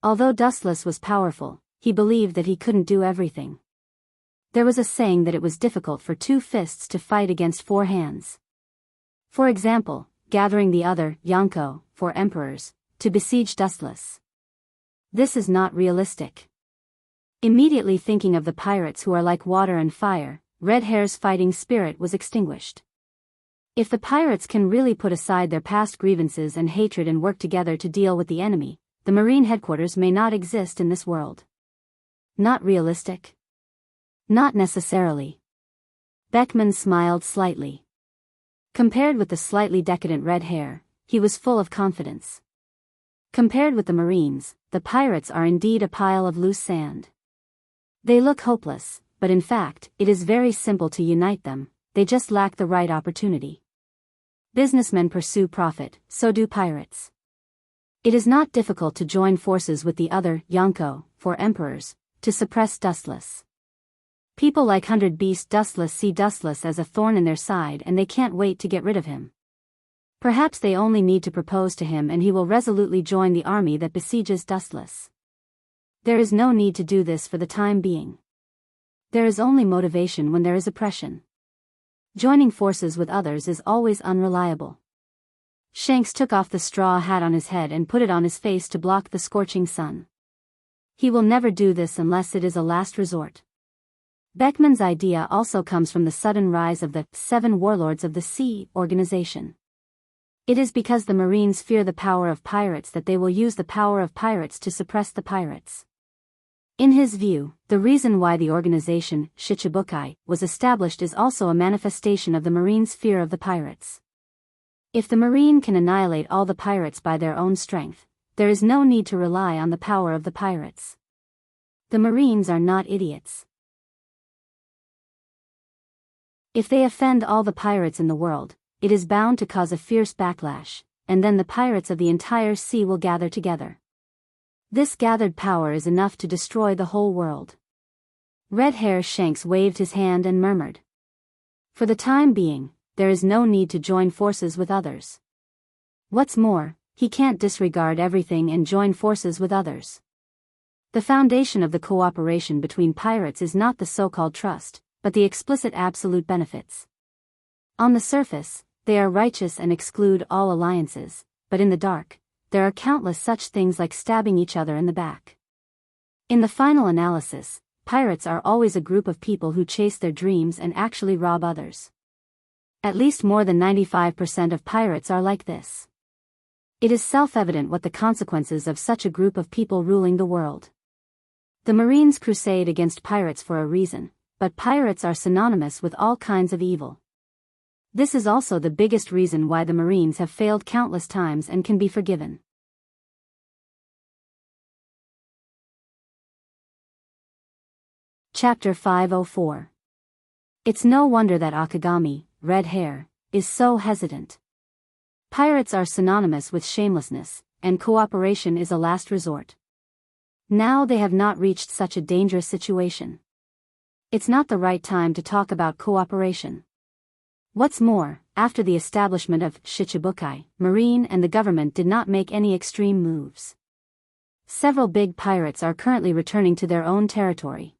Although Dustless was powerful, he believed that he couldn't do everything. There was a saying that it was difficult for 2 fists to fight against 4 hands. For example, gathering the other, Yonko, 4 emperors, to besiege Dustless. This is not realistic. Immediately thinking of the pirates who are like water and fire, Red Hair's fighting spirit was extinguished. If the pirates can really put aside their past grievances and hatred and work together to deal with the enemy, the Marine headquarters may not exist in this world. Not realistic? Not necessarily. Beckman smiled slightly. Compared with the slightly decadent Red Hair, he was full of confidence. Compared with the Marines, the pirates are indeed a pile of loose sand. They look hopeless, but in fact, it is very simple to unite them, they just lack the right opportunity. Businessmen pursue profit, so do pirates. It is not difficult to join forces with the other, Yonko, 4 emperors, to suppress Dustless. People like Hundred Beast Dustless see Dustless as a thorn in their side and they can't wait to get rid of him. Perhaps they only need to propose to him and he will resolutely join the army that besieges Dustless. There is no need to do this for the time being. There is only motivation when there is oppression. Joining forces with others is always unreliable. Shanks took off the straw hat on his head and put it on his face to block the scorching sun. He will never do this unless it is a last resort. Beckman's idea also comes from the sudden rise of the 7 Warlords of the Sea organization. It is because the Marines fear the power of pirates that they will use the power of pirates to suppress the pirates. In his view, the reason why the organization, Shichibukai, was established is also a manifestation of the Marines' fear of the pirates. If the Marine can annihilate all the pirates by their own strength, there is no need to rely on the power of the pirates. The Marines are not idiots. If they offend all the pirates in the world, it is bound to cause a fierce backlash, and then the pirates of the entire sea will gather together. This gathered power is enough to destroy the whole world. Red Hair Shanks waved his hand and murmured. For the time being, there is no need to join forces with others. What's more, he can't disregard everything and join forces with others. The foundation of the cooperation between pirates is not the so-called trust, but the explicit absolute benefits. On the surface, they are righteous and exclude all alliances, but in the dark, there are countless such things like stabbing each other in the back. In the final analysis, pirates are always a group of people who chase their dreams and actually rob others. At least more than 95% of pirates are like this. It is self-evident what the consequences of such a group of people ruling the world. The Marines crusade against pirates for a reason, but pirates are synonymous with all kinds of evil. This is also the biggest reason why the Marines have failed countless times and can be forgiven. Chapter 504. It's no wonder that Akagami, Red Hair, is so hesitant. Pirates are synonymous with shamelessness, and cooperation is a last resort. Now they have not reached such a dangerous situation. It's not the right time to talk about cooperation. What's more, after the establishment of Shichibukai, Marine and the government did not make any extreme moves. Several big pirates are currently returning to their own territory.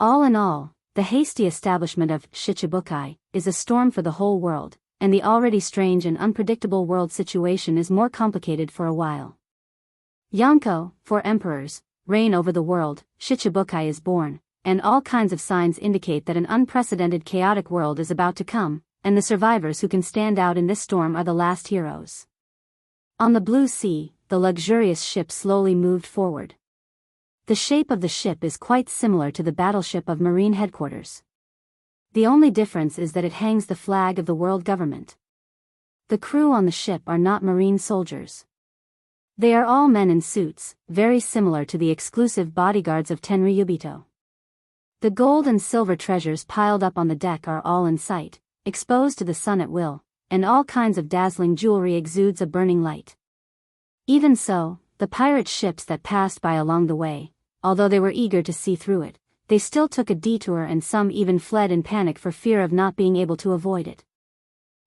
All in all, the hasty establishment of Shichibukai is a storm for the whole world, and the already strange and unpredictable world situation is more complicated for a while. Yonko, 4 emperors, reign over the world, Shichibukai is born, and all kinds of signs indicate that an unprecedented chaotic world is about to come, and the survivors who can stand out in this storm are the last heroes. On the blue sea, the luxurious ship slowly moved forward. The shape of the ship is quite similar to the battleship of Marine headquarters. The only difference is that it hangs the flag of the world government. The crew on the ship are not marine soldiers. They are all men in suits, very similar to the exclusive bodyguards of Tenryubito. The gold and silver treasures piled up on the deck are all in sight, exposed to the sun at will, and all kinds of dazzling jewelry exudes a burning light. Even so, the pirate ships that passed by along the way, although they were eager to see through it, they still took a detour and some even fled in panic for fear of not being able to avoid it.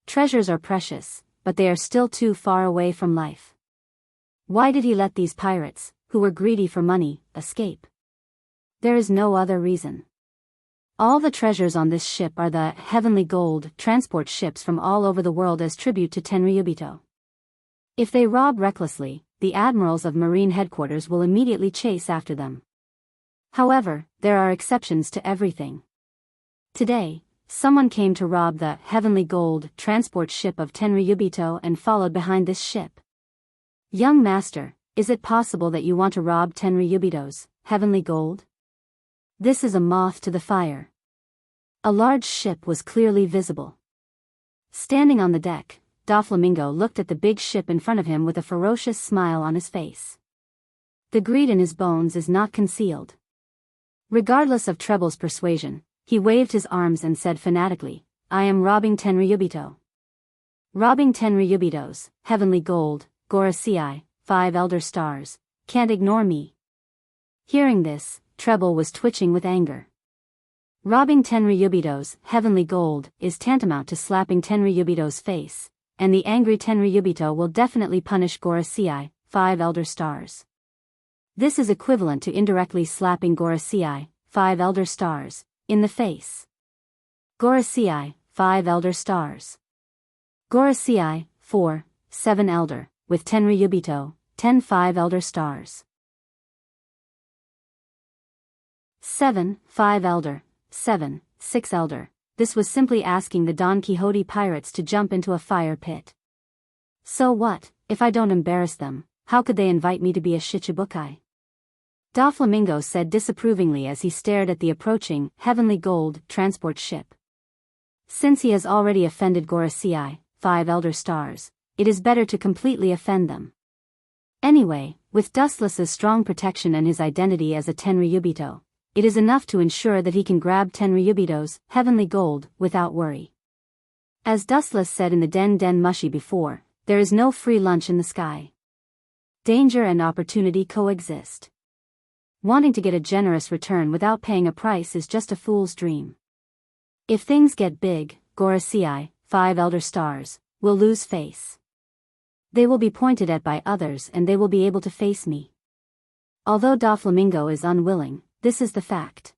Treasures are precious, but they are still too far away from life. Why did he let these pirates, who were greedy for money, escape? There is no other reason. All the treasures on this ship are the heavenly gold transport ships from all over the world as tribute to Tenryubito. If they rob recklessly, the admirals of Marine headquarters will immediately chase after them. However, there are exceptions to everything. Today, someone came to rob the heavenly gold transport ship of Tenryubito and followed behind this ship. Young master, is it possible that you want to rob Tenryubito's heavenly gold? This is a moth to the fire. A large ship was clearly visible. Standing on the deck, Doflamingo looked at the big ship in front of him with a ferocious smile on his face. The greed in his bones is not concealed. Regardless of Treble's persuasion, he waved his arms and said fanatically, "I am robbing Tenryubito. Robbing Tenryubito's heavenly gold, Gorosei, 5 elder stars, can't ignore me." Hearing this, Treble was twitching with anger. Robbing Tenryubito's heavenly gold is tantamount to slapping Tenryubito's face, and the angry Tenryubito will definitely punish Gorosei, 5 elder stars. This is equivalent to indirectly slapping Gorosei, 5 elder stars, in the face. Gorosei, 5 elder stars. Gorosei, 4, 7 elder, with Tenryubito, 10 5 elder stars. 7, 5 elder, 7, 6 elder. This was simply asking the Don Quixote pirates to jump into a fire pit. So what, if I don't embarrass them, how could they invite me to be a shichibukai? Doflamingo said disapprovingly as he stared at the approaching heavenly gold transport ship. Since he has already offended Gorosei, 5 elder stars, it is better to completely offend them. Anyway, with Dustless's strong protection and his identity as a Tenryubito, it is enough to ensure that he can grab Tenryubito's heavenly gold without worry. As Dustless said in the Den Den Mushi before, there is no free lunch in the sky. Danger and opportunity coexist. Wanting to get a generous return without paying a price is just a fool's dream. If things get big, Gorosei, 5 elder stars, will lose face. They will be pointed at by others and they will be able to face me. Although Doflamingo is unwilling, this is the fact.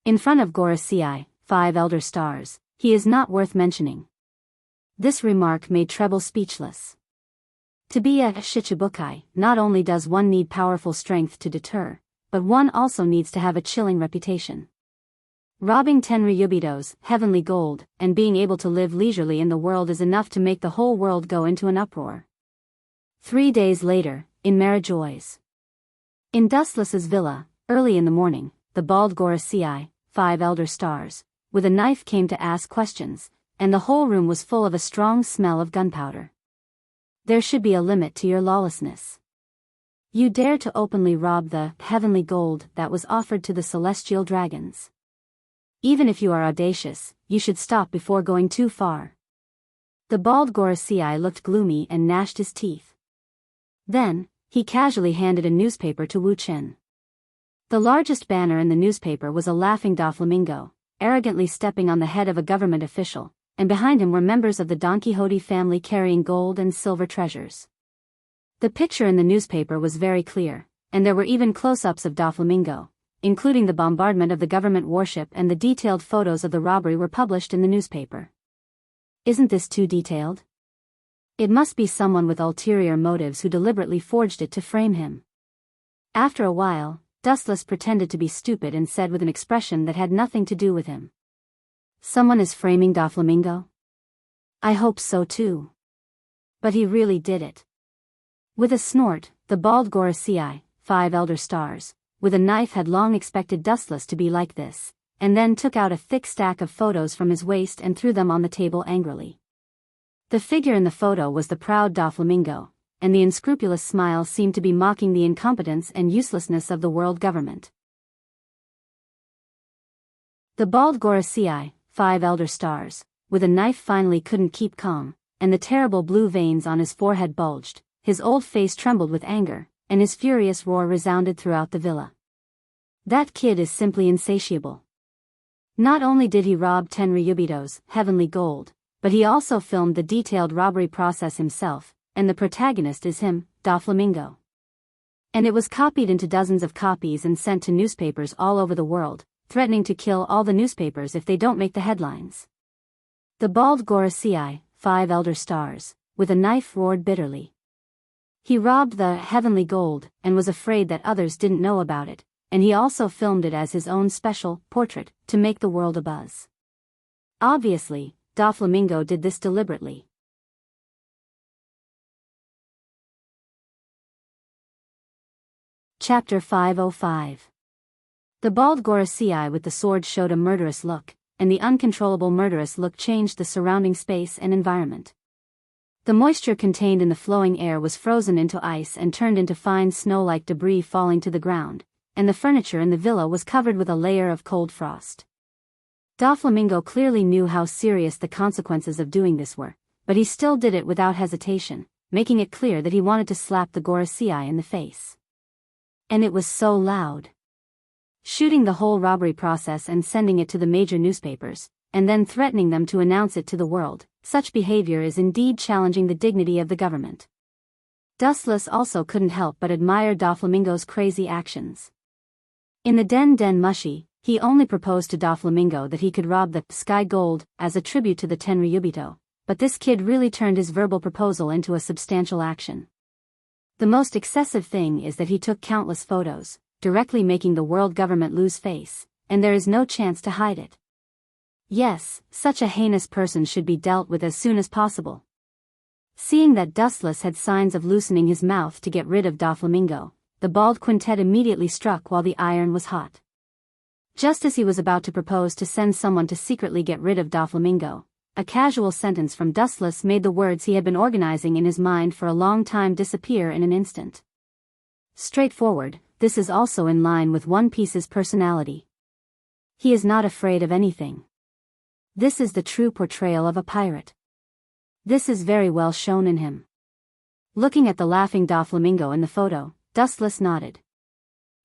In front of Gorosei, 5 elder stars, he is not worth mentioning. This remark made Treble speechless. To be a shichibukai, not only does one need powerful strength to deter, but one also needs to have a chilling reputation. Robbing Tenryubito's heavenly gold and being able to live leisurely in the world is enough to make the whole world go into an uproar. 3 days later, in Marijoy's. In Dustless's villa, early in the morning, the bald Gorosei, 5 elder stars, with a knife came to ask questions, and the whole room was full of a strong smell of gunpowder. There should be a limit to your lawlessness. You dare to openly rob the heavenly gold that was offered to the celestial dragons. Even if you are audacious, you should stop before going too far. The bald Gorosei looked gloomy and gnashed his teeth. Then, he casually handed a newspaper to Wu Chen. The largest banner in the newspaper was a laughing Doflamingo, arrogantly stepping on the head of a government official, and behind him were members of the Don Quixote family carrying gold and silver treasures. The picture in the newspaper was very clear, and there were even close-ups of Doflamingo, including the bombardment of the government warship, and the detailed photos of the robbery were published in the newspaper. Isn't this too detailed? It must be someone with ulterior motives who deliberately forged it to frame him. After a while, Dustless pretended to be stupid and said with an expression that had nothing to do with him. Someone is framing Doflamingo? I hope so too. But he really did it. With a snort, the bald Gorosei, 5 elder stars, with a knife had long expected Dustless to be like this, and then took out a thick stack of photos from his waist and threw them on the table angrily. The figure in the photo was the proud Doflamingo, and the unscrupulous smile seemed to be mocking the incompetence and uselessness of the world government. The bald Gorosei, 5 elder stars, with a knife finally couldn't keep calm, and the terrible blue veins on his forehead bulged, his old face trembled with anger, and his furious roar resounded throughout the villa. That kid is simply insatiable. Not only did he rob 10 ryubitos, heavenly gold, but he also filmed the detailed robbery process himself, and the protagonist is him, Doflamingo. And it was copied into dozens of copies and sent to newspapers all over the world, threatening to kill all the newspapers if they don't make the headlines. The bald Gorosei, 5 elder stars, with a knife roared bitterly. He robbed the heavenly gold and was afraid that others didn't know about it, and he also filmed it as his own special portrait to make the world abuzz. Obviously, Doflamingo did this deliberately. Chapter 505. The bald Gorosei with the sword showed a murderous look, and the uncontrollable murderous look changed the surrounding space and environment. The moisture contained in the flowing air was frozen into ice and turned into fine snow-like debris falling to the ground, and the furniture in the villa was covered with a layer of cold frost. Doflamingo clearly knew how serious the consequences of doing this were, but he still did it without hesitation, making it clear that he wanted to slap the Gorosei in the face. And it was so loud. Shooting the whole robbery process and sending it to the major newspapers, and then threatening them to announce it to the world, such behavior is indeed challenging the dignity of the government. Dustless also couldn't help but admire Doflamingo's crazy actions. In the Den Mushi, he only proposed to Doflamingo that he could rob the sky gold as a tribute to the 10 ryubito, but this kid really turned his verbal proposal into a substantial action. The most excessive thing is that he took countless photos, directly making the world government lose face, and there is no chance to hide it. Yes, such a heinous person should be dealt with as soon as possible. Seeing that Dustless had signs of loosening his mouth to get rid of Doflamingo, the bald quintet immediately struck while the iron was hot. Just as he was about to propose to send someone to secretly get rid of Doflamingo, a casual sentence from Dustless made the words he had been organizing in his mind for a long time disappear in an instant. Straightforward, this is also in line with One Piece's personality. He is not afraid of anything. This is the true portrayal of a pirate. This is very well shown in him. Looking at the laughing Doflamingo in the photo, Dustless nodded.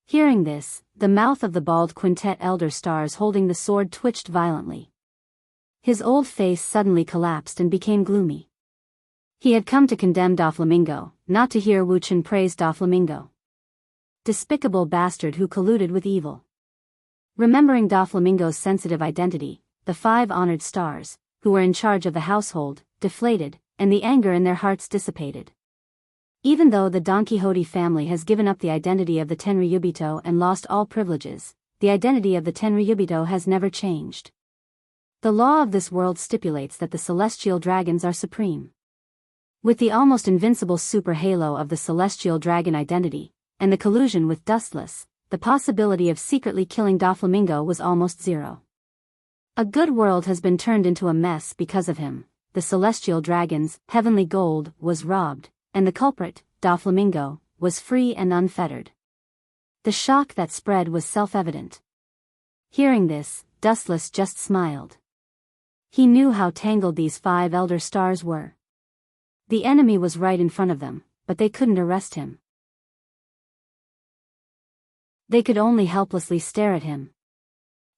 Hearing this, the mouth of the bald quintet elder stars holding the sword twitched violently. His old face suddenly collapsed and became gloomy. He had come to condemn Doflamingo, not to hear Wu Chen praise Doflamingo. Despicable bastard who colluded with evil. Remembering Doflamingo's sensitive identity, the 5 honored stars, who were in charge of the household, deflated, and the anger in their hearts dissipated. Even though the Don Quixote family has given up the identity of the 10 ryubito and lost all privileges, the identity of the 10 ryubito has never changed. The law of this world stipulates that the celestial dragons are supreme. With the almost invincible super halo of the celestial dragon identity, and the collusion with Dustless, the possibility of secretly killing Doflamingo was almost zero. A good world has been turned into a mess because of him. The celestial dragon's heavenly gold was robbed, and the culprit, Doflamingo, was free and unfettered. The shock that spread was self-evident. Hearing this, Dustless just smiled. He knew how tangled these 5 elder stars were. The enemy was right in front of them, but they couldn't arrest him. They could only helplessly stare at him.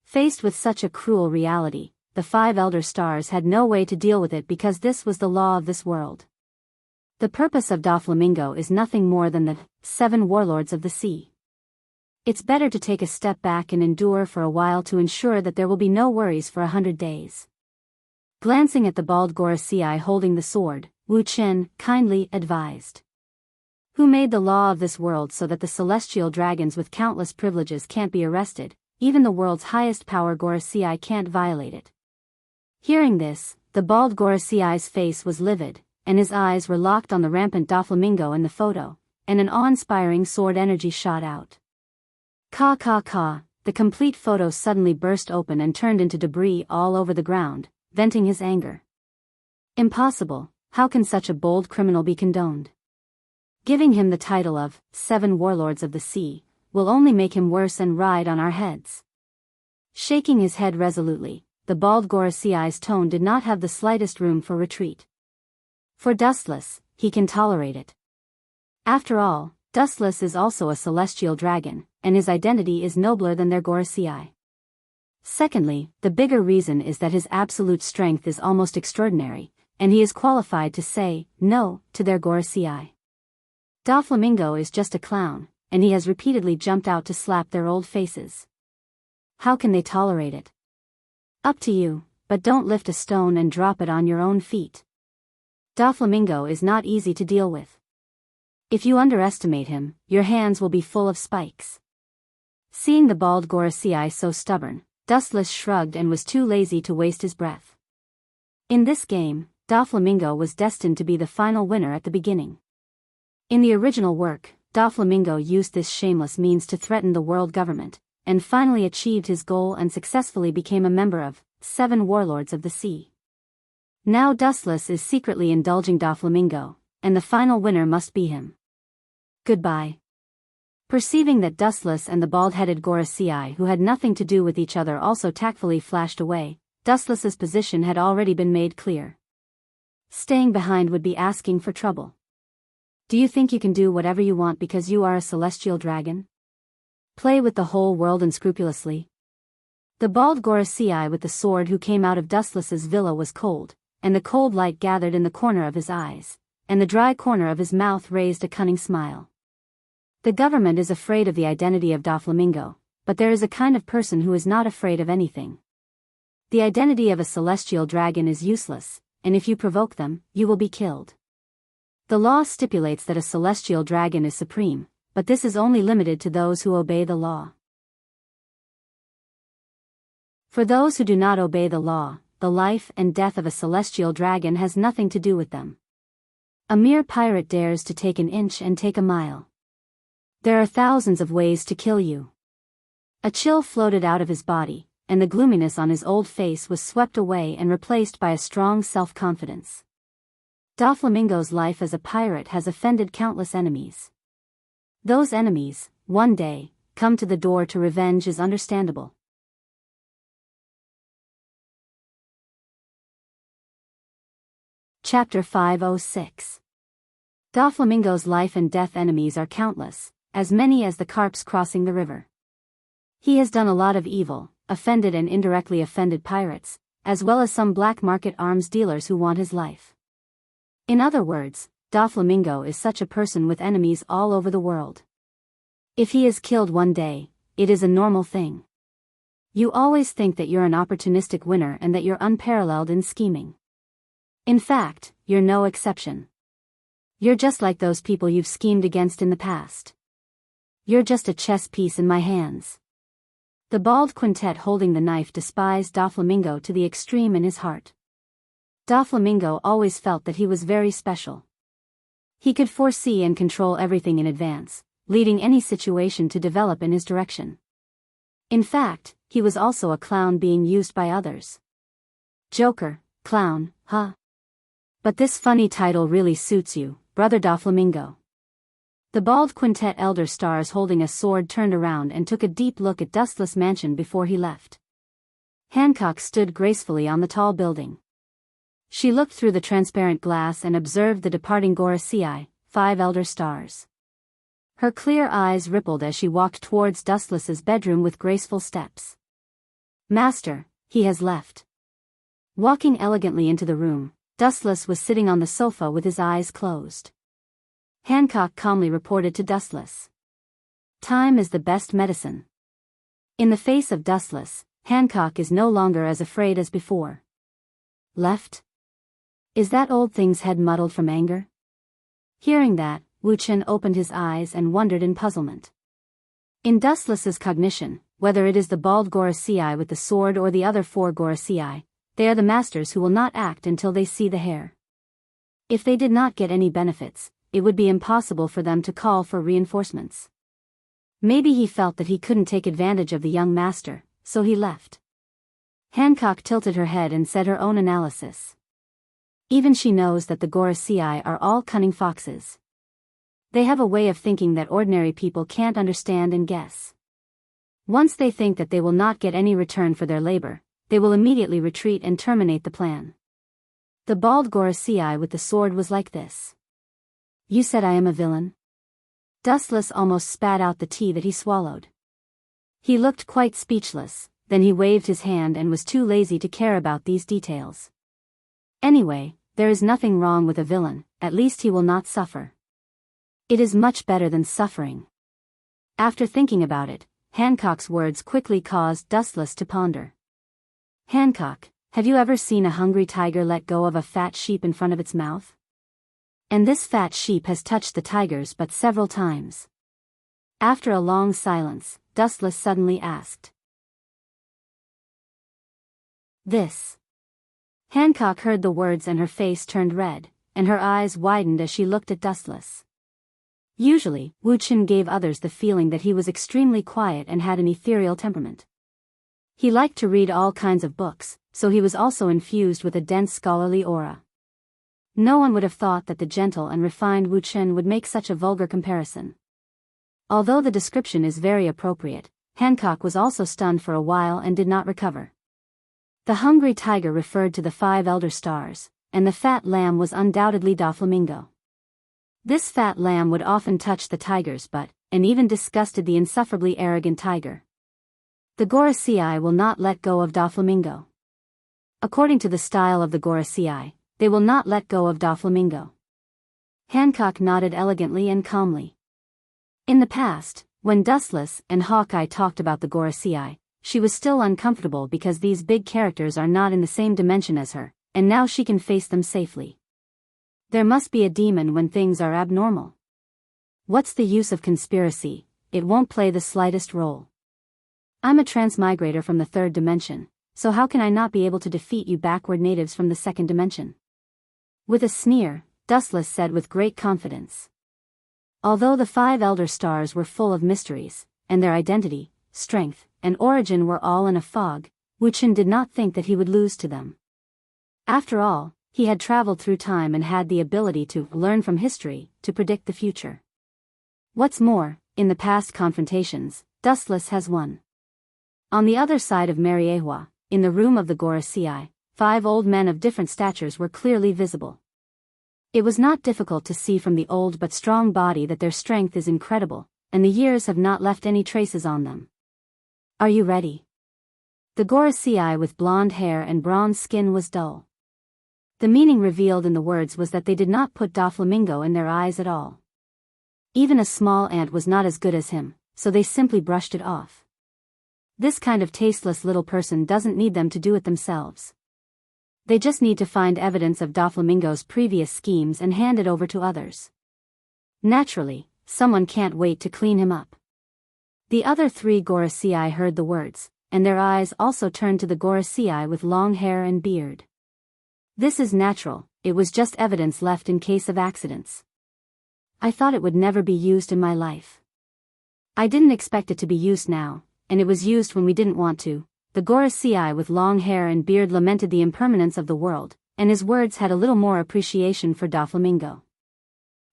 Faced with such a cruel reality, the 5 elder stars had no way to deal with it because this was the law of this world. The purpose of Doflamingo is nothing more than the 7 warlords of the sea. It's better to take a step back and endure for a while to ensure that there will be no worries for 100 days. Glancing at the bald Gorosei holding the sword, Wu Chen kindly advised. Who made the law of this world so that the celestial dragons with countless privileges can't be arrested, even the world's highest power Gorosei can't violate it. Hearing this, the bald Gorosei's face was livid, and his eyes were locked on the rampant Doflamingo in the photo, and an awe-inspiring sword energy shot out. Ka, the complete photo suddenly burst open and turned into debris all over the ground, venting his anger. Impossible, how can such a bold criminal be condoned? Giving him the title of 7 Warlords of the Sea will only make him worse and ride on our heads. Shaking his head resolutely, the bald Gorosei's tone did not have the slightest room for retreat. For Dustless, he can tolerate it. After all, Dustless is also a celestial dragon, and his identity is nobler than their Gorosei. Secondly, the bigger reason is that his absolute strength is almost extraordinary, and he is qualified to say no to their Gorosei. Doflamingo is just a clown, and he has repeatedly jumped out to slap their old faces. How can they tolerate it? Up to you, but don't lift a stone and drop it on your own feet. Doflamingo is not easy to deal with. If you underestimate him, your hands will be full of spikes. Seeing the bald Gorosei so stubborn, Dustless shrugged and was too lazy to waste his breath. In this game, Doflamingo was destined to be the final winner at the beginning. In the original work, Doflamingo used this shameless means to threaten the world government, and finally achieved his goal and successfully became a member of 7 Warlords of the Sea. Now Dustless is secretly indulging Doflamingo, and the final winner must be him. Goodbye. Perceiving that Dustless and the bald-headed Gorosei, who had nothing to do with each other, also tactfully flashed away, Dustless's position had already been made clear. Staying behind would be asking for trouble. Do you think you can do whatever you want because you are a celestial dragon? Play with the whole world unscrupulously? The bald Gorosei with the sword who came out of Dustless's villa was cold, and the cold light gathered in the corner of his eyes, and the dry corner of his mouth raised a cunning smile. The government is afraid of the identity of Doflamingo, but there is a kind of person who is not afraid of anything. The identity of a celestial dragon is useless, and if you provoke them, you will be killed. The law stipulates that a celestial dragon is supreme, but this is only limited to those who obey the law. For those who do not obey the law, the life and death of a celestial dragon has nothing to do with them. A mere pirate dares to take an inch and take a mile. There are thousands of ways to kill you. A chill floated out of his body, and the gloominess on his old face was swept away and replaced by a strong self-confidence. Doflamingo's life as a pirate has offended countless enemies. Those enemies, one day, come to the door to revenge is understandable. Chapter 506. Doflamingo's life and death enemies are countless, as many as the carps crossing the river. He has done a lot of evil, offended and indirectly offended pirates, as well as some black market arms dealers who want his life. In other words, Doflamingo is such a person with enemies all over the world. If he is killed one day, it is a normal thing. You always think that you're an opportunistic winner and that you're unparalleled in scheming. In fact, you're no exception. You're just like those people you've schemed against in the past. You're just a chess piece in my hands. The bald quintet holding the knife despised Doflamingo to the extreme in his heart. Doflamingo always felt that he was very special. He could foresee and control everything in advance, leading any situation to develop in his direction. In fact, he was also a clown being used by others. Joker, clown, huh? But this funny title really suits you, Brother Doflamingo. The bald quintet elder stars holding a sword turned around and took a deep look at Dustless Mansion before he left. Hancock stood gracefully on the tall building. She looked through the transparent glass and observed the departing Gorosei, 5 elder stars. Her clear eyes rippled as she walked towards Dustless's bedroom with graceful steps. Master, he has left. Walking elegantly into the room, Dustless was sitting on the sofa with his eyes closed. Hancock calmly reported to Dustless. Time is the best medicine. In the face of Dustless, Hancock is no longer as afraid as before. Left? Is that old thing's head muddled from anger? Hearing that, Wu Chen opened his eyes and wondered in puzzlement. In Dustless's cognition, whether it is the bald Gorosei with the sword or the other 4 Gorosei, they are the masters who will not act until they see the Heir. If they did not get any benefits, it would be impossible for them to call for reinforcements. Maybe he felt that he couldn't take advantage of the young master, so he left. Hancock tilted her head and said her own analysis. Even she knows that the Gorasii are all cunning foxes. They have a way of thinking that ordinary people can't understand and guess. Once they think that they will not get any return for their labor, they will immediately retreat and terminate the plan. The bald Gorasii with the sword was like this. You said I am a villain? Dustless almost spat out the tea that he swallowed. He looked quite speechless, then he waved his hand and was too lazy to care about these details. Anyway, there is nothing wrong with a villain, at least he will not suffer. It is much better than suffering. After thinking about it, Hancock's words quickly caused Dustless to ponder. Hancock, have you ever seen a hungry tiger let go of a fat sheep in front of its mouth? And this fat sheep has touched the tiger's butt several times. After a long silence, Dustless suddenly asked. This. Hancock heard the words and her face turned red, and her eyes widened as she looked at Dustless. Usually, Wu Qin gave others the feeling that he was extremely quiet and had an ethereal temperament. He liked to read all kinds of books, so he was also infused with a dense scholarly aura. No one would have thought that the gentle and refined Wu Qin would make such a vulgar comparison. Although the description is very appropriate, Hancock was also stunned for a while and did not recover. The hungry tiger referred to the 5 elder stars, and the fat lamb was undoubtedly Doflamingo. This fat lamb would often touch the tiger's butt, and even disgusted the insufferably arrogant tiger. The Gorasii will not let go of Doflamingo. According to the style of the Gorasii, they will not let go of Doflamingo. Hancock nodded elegantly and calmly. In the past, when Dustless and Hawkeye talked about the Gorasii, she was still uncomfortable because these big characters are not in the same dimension as her, and now she can face them safely. There must be a demon when things are abnormal. What's the use of conspiracy? It won't play the slightest role. I'm a transmigrator from the 3rd dimension, so how can I not be able to defeat you backward natives from the 2nd dimension? With a sneer, Dustless said with great confidence. Although the 5 elder stars were full of mysteries, and their identity, strength, and origin were all in a fog, Wu Qin did not think that he would lose to them. After all, he had traveled through time and had the ability to learn from history, to predict the future. What's more, in the past confrontations, Dustless has won. On the other side of Mariehua, in the room of the Gorasii, 5 old men of different statures were clearly visible. It was not difficult to see from the old but strong body that their strength is incredible, and the years have not left any traces on them. Are you ready? The Gorasii with blonde hair and bronze skin was dull. The meaning revealed in the words was that they did not put Doflamingo in their eyes at all. Even a small ant was not as good as him, so they simply brushed it off. This kind of tasteless little person doesn't need them to do it themselves. They just need to find evidence of Doflamingo's previous schemes and hand it over to others. Naturally, someone can't wait to clean him up. The other 3 Gorasii heard the words, and their eyes also turned to the Gorasii with long hair and beard. This is natural, it was just evidence left in case of accidents. I thought it would never be used in my life. I didn't expect it to be used now, and it was used when we didn't want to. The Gorasii with long hair and beard lamented the impermanence of the world, and his words had a little more appreciation for Doflamingo.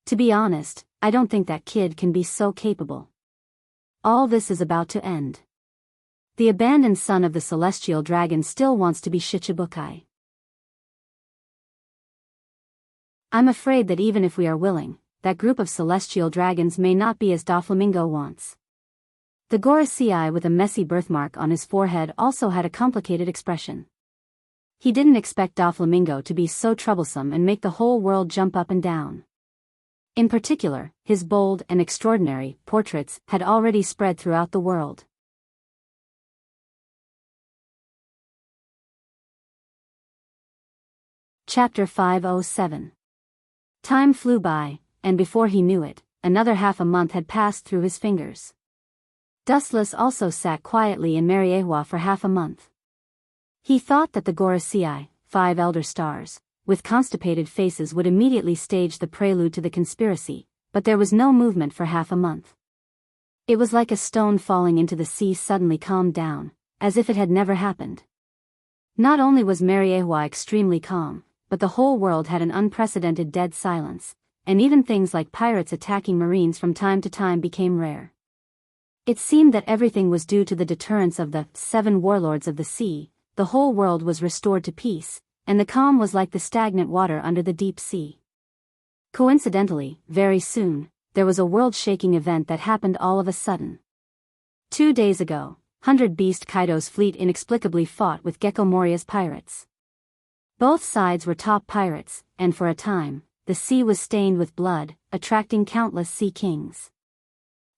To be honest, I don't think that kid can be so capable. All this is about to end. The abandoned son of the celestial dragon still wants to be Shichibukai. I'm afraid that even if we are willing, that group of celestial dragons may not be as Doflamingo wants. The Gorasii with a messy birthmark on his forehead also had a complicated expression. He didn't expect Doflamingo to be so troublesome and make the whole world jump up and down. In particular, his bold and extraordinary portraits had already spread throughout the world. Chapter 507. Time flew by, and before he knew it, another half a month had passed through his fingers. Dustless also sat quietly in Mariehua for half a month. He thought that the Gorasii, 5 elder stars, with constipated faces would immediately stage the prelude to the conspiracy, but there was no movement for half a month. It was like a stone falling into the sea suddenly calmed down, as if it had never happened. Not only was Mariewa extremely calm, but the whole world had an unprecedented dead silence, and even things like pirates attacking marines from time to time became rare. It seemed that everything was due to the deterrence of the 7 warlords of the sea. The whole world was restored to peace, and the calm was like the stagnant water under the deep sea. Coincidentally, very soon, there was a world-shaking event that happened all of a sudden. 2 days ago, 100 Beast Kaido's fleet inexplicably fought with Gecko Moria's pirates. Both sides were top pirates, and for a time, the sea was stained with blood, attracting countless sea kings.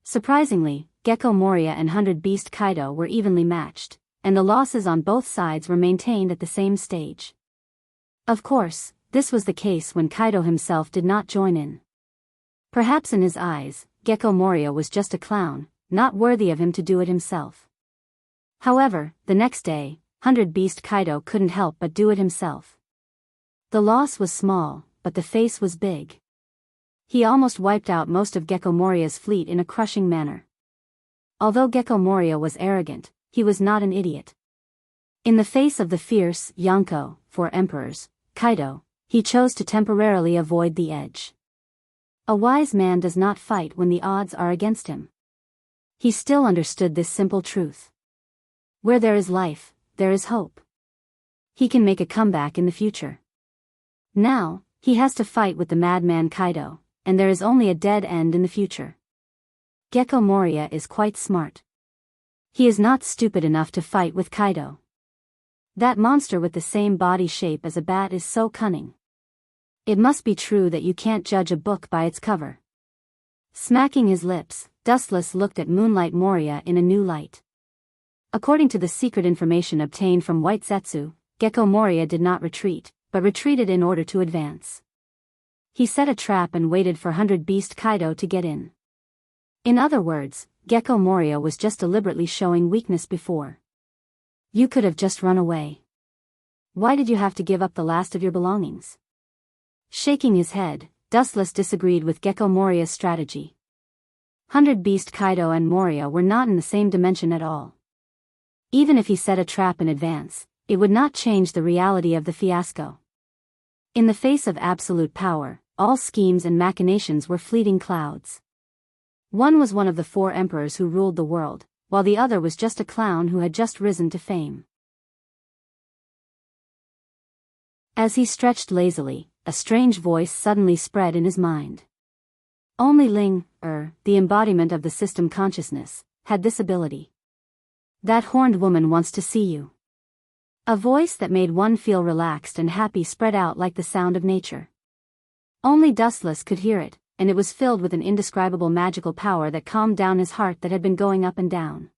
Surprisingly, Gecko Moria and 100 Beast Kaido were evenly matched, and the losses on both sides were maintained at the same stage. Of course, this was the case when Kaido himself did not join in. Perhaps in his eyes, Gecko Moria was just a clown, not worthy of him to do it himself. However, the next day, 100 Beast Kaido couldn't help but do it himself. The loss was small, but the face was big. He almost wiped out most of Gecko Moria's fleet in a crushing manner. Although Gecko Moria was arrogant, he was not an idiot. In the face of the fierce Yonko, 4 emperors, Kaido, he chose to temporarily avoid the edge. A wise man does not fight when the odds are against him. He still understood this simple truth. Where there is life, there is hope. He can make a comeback in the future. Now, he has to fight with the madman Kaido, and there is only a dead end in the future. Gecko Moria is quite smart. He is not stupid enough to fight with Kaido. That monster with the same body shape as a bat is so cunning. It must be true that you can't judge a book by its cover. Smacking his lips, Dustless looked at Moonlight Moria in a new light. According to the secret information obtained from White Zetsu, Gecko Moria did not retreat, but retreated in order to advance. He set a trap and waited for 100 Beast Kaido to get in. In other words, Gecko Moria was just deliberately showing weakness before. You could have just run away. Why did you have to give up the last of your belongings? Shaking his head, Dustless disagreed with Gecko Moria's strategy. 100 Beast Kaido and Moria were not in the same dimension at all. Even if he set a trap in advance, it would not change the reality of the fiasco. In the face of absolute power, all schemes and machinations were fleeting clouds. One was one of the 4 emperors who ruled the world, while the other was just a clown who had just risen to fame. As he stretched lazily, a strange voice suddenly spread in his mind. Only Ling, the embodiment of the system consciousness, had this ability. That horned woman wants to see you. A voice that made one feel relaxed and happy spread out like the sound of nature. Only Dustless could hear it, and it was filled with an indescribable magical power that calmed down his heart that had been going up and down.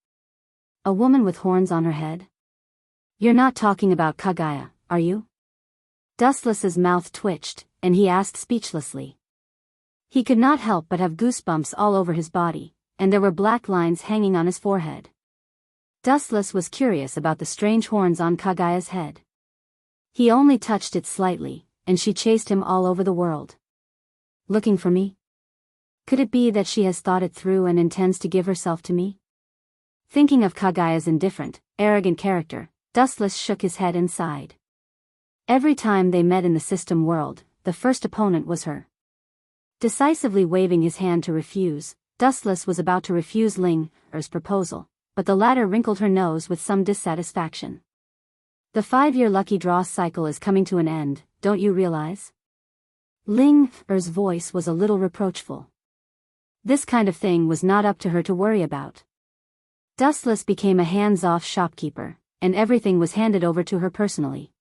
A woman with horns on her head? You're not talking about Kaguya, are you? Dustless's mouth twitched, and he asked speechlessly. He could not help but have goosebumps all over his body, and there were black lines hanging on his forehead. Dustless was curious about the strange horns on Kaguya's head. He only touched it slightly, and she chased him all over the world. Looking for me? Could it be that she has thought it through and intends to give herself to me? Thinking of Kaguya's indifferent, arrogant character, Dustless shook his head and sighed. Every time they met in the system world, the first opponent was her. Decisively waving his hand to refuse, Dustless was about to refuse Ling's proposal, but the latter wrinkled her nose with some dissatisfaction. The 5-year lucky draw cycle is coming to an end, don't you realize? Ling's voice was a little reproachful. This kind of thing was not up to her to worry about. Dustless became a hands-off shopkeeper, and everything was handed over to her personally.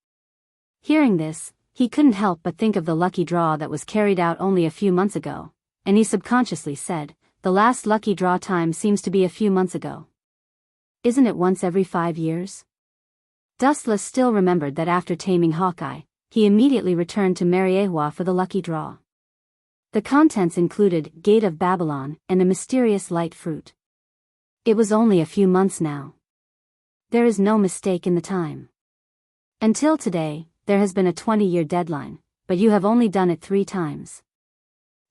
Hearing this, he couldn't help but think of the lucky draw that was carried out only a few months ago, and he subconsciously said, the last lucky draw time seems to be a few months ago. Isn't it once every 5 years? Dustless still remembered that after taming Hawkeye, he immediately returned to Mariewa for the lucky draw. The contents included Gate of Babylon and a mysterious light fruit. It was only a few months now. There is no mistake in the time. Until today, there has been a 20-year deadline, but you have only done it 3 times.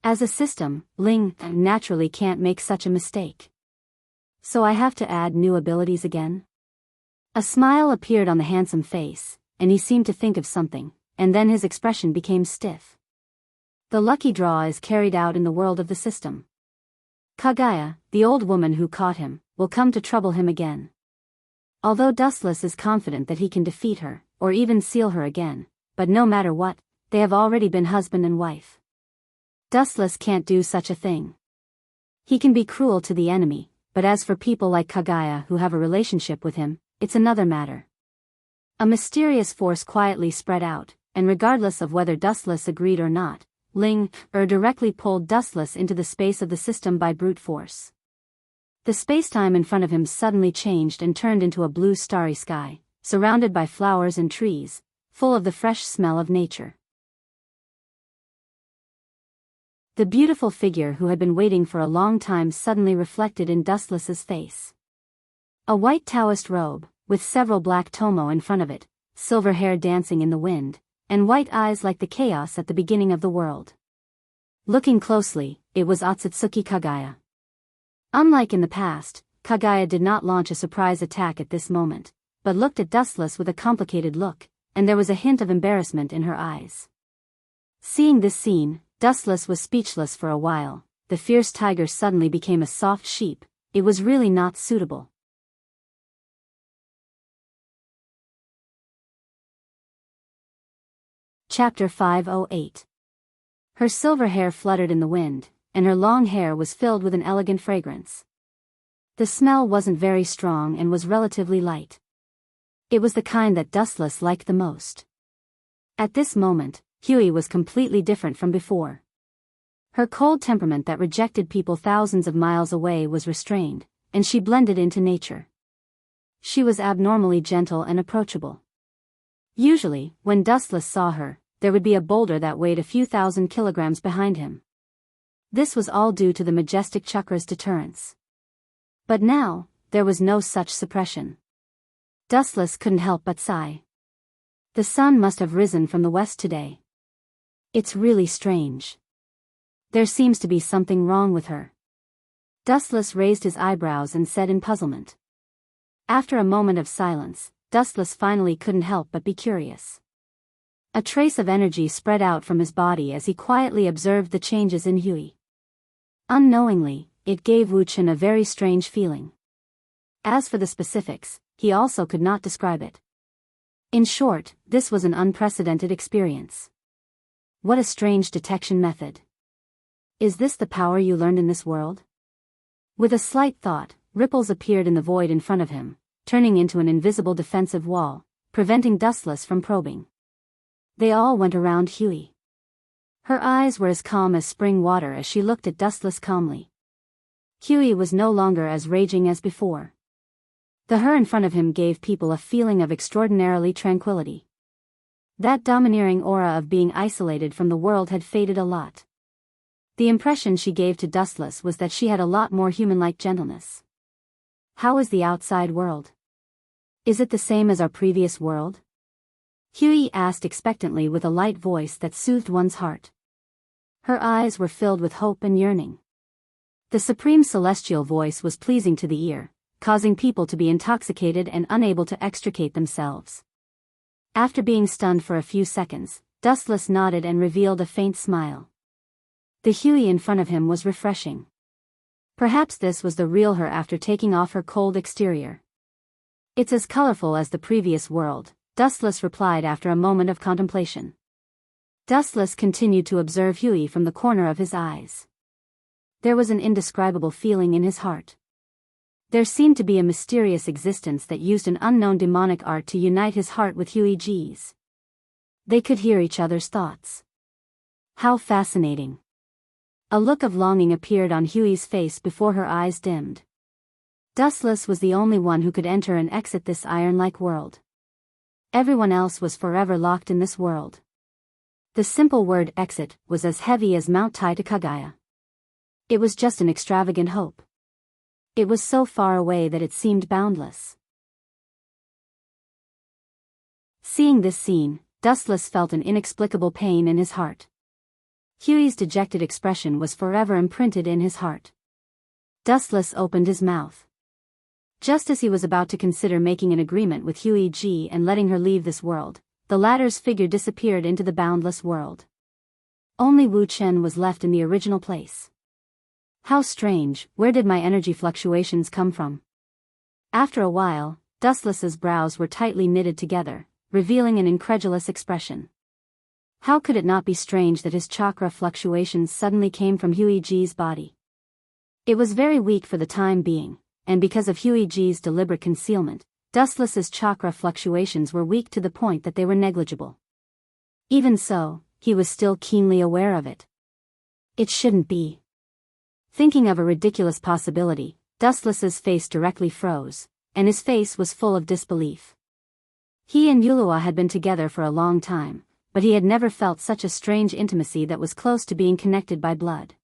As a system, Ling naturally can't make such a mistake. So I have to add new abilities again? A smile appeared on the handsome face, and he seemed to think of something, and then his expression became stiff. The lucky draw is carried out in the world of the system. Kaguya, the old woman who caught him, will come to trouble him again. Although Dustless is confident that he can defeat her, or even seal her again, but no matter what, they have already been husband and wife. Dustless can't do such a thing. He can be cruel to the enemy, but as for people like Kaguya who have a relationship with him, it's another matter. A mysterious force quietly spread out, and regardless of whether Dustless agreed or not, Heir directly pulled Dustless into the space of the system by brute force. The spacetime in front of him suddenly changed and turned into a blue starry sky, surrounded by flowers and trees, full of the fresh smell of nature. The beautiful figure who had been waiting for a long time suddenly reflected in Dustless's face. A white Taoist robe, with several black tomo in front of it, silver hair dancing in the wind, and white eyes like the chaos at the beginning of the world. Looking closely, it was Otsutsuki Kaguya. Unlike in the past, Kaguya did not launch a surprise attack at this moment, but looked at Dustless with a complicated look, and there was a hint of embarrassment in her eyes. Seeing this scene, Dustless was speechless for a while. The fierce tiger suddenly became a soft sheep. It was really not suitable. Chapter 508. Her silver hair fluttered in the wind, and her long hair was filled with an elegant fragrance. The smell wasn't very strong and was relatively light. It was the kind that Dustless liked the most. At this moment, Heir was completely different from before. Her cold temperament that rejected people thousands of miles away was restrained, and she blended into nature. She was abnormally gentle and approachable. Usually, when Dustless saw her, there would be a boulder that weighed a few thousand kilograms behind him. This was all due to the majestic chakra's deterrence. But now, there was no such suppression. Dustless couldn't help but sigh. The sun must have risen from the west today. It's really strange. There seems to be something wrong with her. Dustless raised his eyebrows and said in puzzlement. After a moment of silence, Dustless finally couldn't help but be curious. A trace of energy spread out from his body as he quietly observed the changes in Heir. Unknowingly, it gave Wuchen a very strange feeling. As for the specifics, he also could not describe it. In short, this was an unprecedented experience. What a strange detection method. Is this the power you learned in this world? With a slight thought, ripples appeared in the void in front of him, turning into an invisible defensive wall, preventing Dustless from probing. They all went around Heir. Her eyes were as calm as spring water as she looked at Dustless calmly. Heir was no longer as raging as before. The her in front of him gave people a feeling of extraordinarily tranquility. That domineering aura of being isolated from the world had faded a lot. The impression she gave to Dustless was that she had a lot more human-like gentleness. How is the outside world? Is it the same as our previous world? Heir asked expectantly with a light voice that soothed one's heart. Her eyes were filled with hope and yearning. The supreme celestial voice was pleasing to the ear, causing people to be intoxicated and unable to extricate themselves. After being stunned for a few seconds, Dustless nodded and revealed a faint smile. The Heir in front of him was refreshing. Perhaps this was the real her after taking off her cold exterior. It's as colorful as the previous world, Dustless replied after a moment of contemplation. Dustless continued to observe Heir from the corner of his eyes. There was an indescribable feeling in his heart. There seemed to be a mysterious existence that used an unknown demonic art to unite his heart with Heir's. They could hear each other's thoughts. How fascinating. A look of longing appeared on Heir's face before her eyes dimmed. Dustless was the only one who could enter and exit this iron-like world. Everyone else was forever locked in this world. The simple word exit was as heavy as Mount Tai to Kaguya. It was just an extravagant hope. It was so far away that it seemed boundless. Seeing this scene, Dustless felt an inexplicable pain in his heart. Heir's dejected expression was forever imprinted in his heart. Dustless opened his mouth. Just as he was about to consider making an agreement with Huey G and letting her leave this world, the latter's figure disappeared into the boundless world. Only Wu Chen was left in the original place. How strange, where did my energy fluctuations come from? After a while, Dustless's brows were tightly knitted together, revealing an incredulous expression. How could it not be strange that his chakra fluctuations suddenly came from Huey G's body? It was very weak for the time being, and because of Huey G's deliberate concealment, Dustless's chakra fluctuations were weak to the point that they were negligible. Even so, he was still keenly aware of it. It shouldn't be. Thinking of a ridiculous possibility, Dustless's face directly froze, and his face was full of disbelief. He and Yulua had been together for a long time, but he had never felt such a strange intimacy that was close to being connected by blood.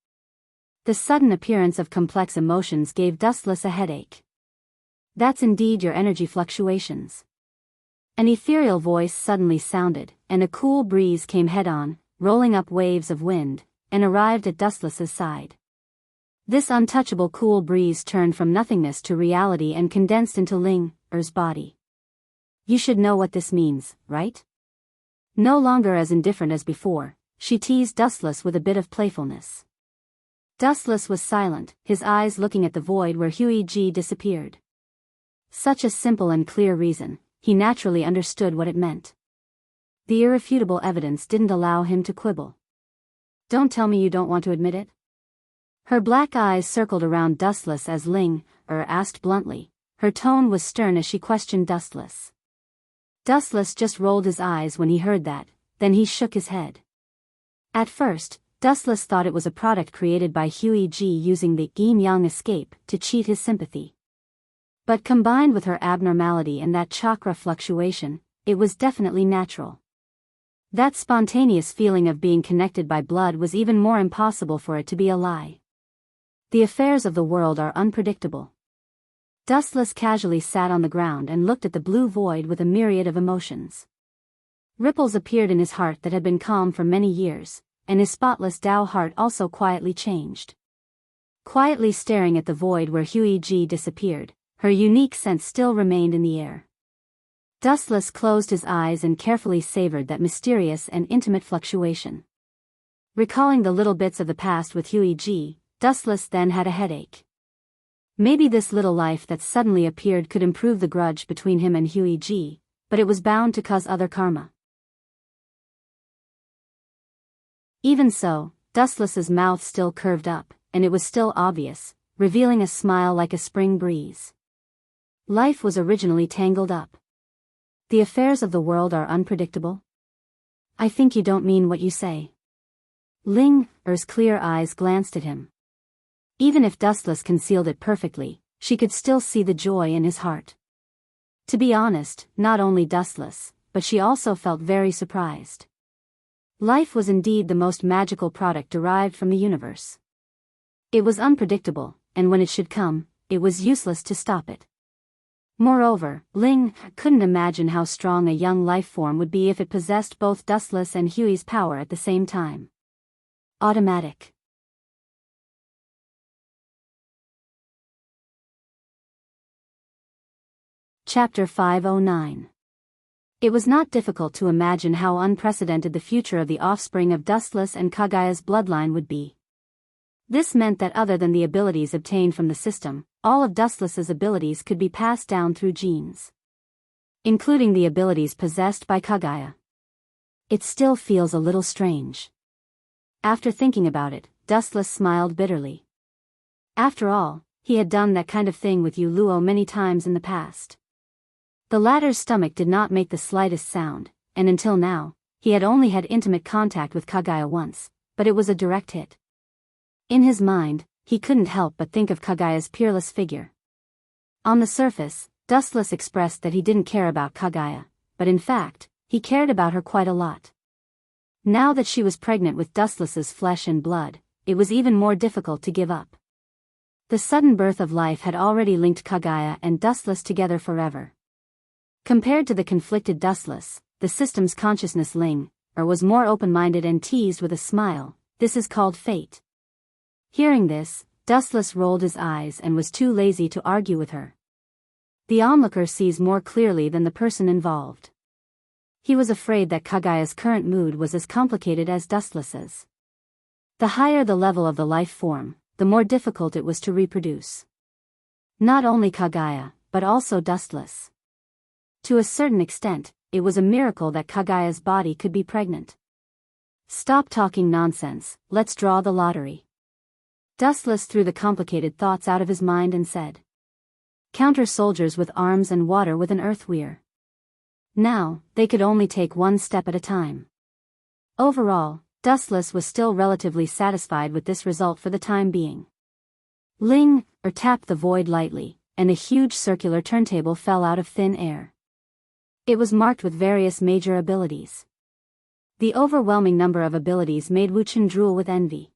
The sudden appearance of complex emotions gave Dustless a headache. That's indeed your energy fluctuations. An ethereal voice suddenly sounded, and a cool breeze came head-on, rolling up waves of wind, and arrived at Dustless's side. This untouchable cool breeze turned from nothingness to reality and condensed into Er's body. You should know what this means, right? No longer as indifferent as before, she teased Dustless with a bit of playfulness. Dustless was silent, his eyes looking at the void where Huey G disappeared. Such a simple and clear reason, he naturally understood what it meant. The irrefutable evidence didn't allow him to quibble. Don't tell me you don't want to admit it? Her black eyes circled around Dustless as asked bluntly. Her tone was stern as she questioned Dustless. Dustless just rolled his eyes when he heard that, then he shook his head. At first, Dustless thought it was a product created by Huey G using the yin-yang escape to cheat his sympathy. But combined with her abnormality and that chakra fluctuation, it was definitely natural. That spontaneous feeling of being connected by blood was even more impossible for it to be a lie. The affairs of the world are unpredictable. Dustless casually sat on the ground and looked at the blue void with a myriad of emotions. Ripples appeared in his heart that had been calm for many years, and his spotless Tao heart also quietly changed. Quietly staring at the void where Huey G disappeared, her unique scent still remained in the air. Dustless closed his eyes and carefully savored that mysterious and intimate fluctuation. Recalling the little bits of the past with Huey G, Dustless then had a headache. Maybe this little life that suddenly appeared could improve the grudge between him and Huey G, but it was bound to cause other karma. Even so, Dustless's mouth still curved up, and it was still obvious, revealing a smile like a spring breeze. Life was originally tangled up. The affairs of the world are unpredictable. I think you don't mean what you say. Er's clear eyes glanced at him. Even if Dustless concealed it perfectly, she could still see the joy in his heart. To be honest, not only Dustless, but she also felt very surprised. Life was indeed the most magical product derived from the universe. It was unpredictable, and when it should come, it was useless to stop it. Moreover, couldn't imagine how strong a young life form would be if it possessed both Dustless and Huey's power at the same time. Automatic. Chapter 509. It was not difficult to imagine how unprecedented the future of the offspring of Dustless and Kagaya's bloodline would be. This meant that other than the abilities obtained from the system, all of Dustless's abilities could be passed down through genes, including the abilities possessed by Kagaya. It still feels a little strange. After thinking about it, Dustless smiled bitterly. After all, he had done that kind of thing with Yu Luo many times in the past. The latter's stomach did not make the slightest sound, and until now, he had only had intimate contact with Kagaya once, but it was a direct hit. In his mind, he couldn't help but think of Kagaya's peerless figure. On the surface, Dustless expressed that he didn't care about Kagaya, but in fact, he cared about her quite a lot. Now that she was pregnant with Dustless's flesh and blood, it was even more difficult to give up. The sudden birth of life had already linked Kagaya and Dustless together forever. Compared to the conflicted Dustless, the system's consciousness was more open-minded and teased with a smile. This is called fate. Hearing this, Dustless rolled his eyes and was too lazy to argue with her. The onlooker sees more clearly than the person involved. He was afraid that Kagaya's current mood was as complicated as Dustless's. The higher the level of the life form, the more difficult it was to reproduce. Not only Kagaya, but also Dustless. To a certain extent, it was a miracle that Kagaya's body could be pregnant. Stop talking nonsense, let's draw the lottery. Dustless threw the complicated thoughts out of his mind and said. Counter soldiers with arms and water with an earth weir. Now, they could only take one step at a time. Overall, Dustless was still relatively satisfied with this result for the time being. Ling, tapped the void lightly, and a huge circular turntable fell out of thin air. It was marked with various major abilities. The overwhelming number of abilities made Wuchen drool with envy.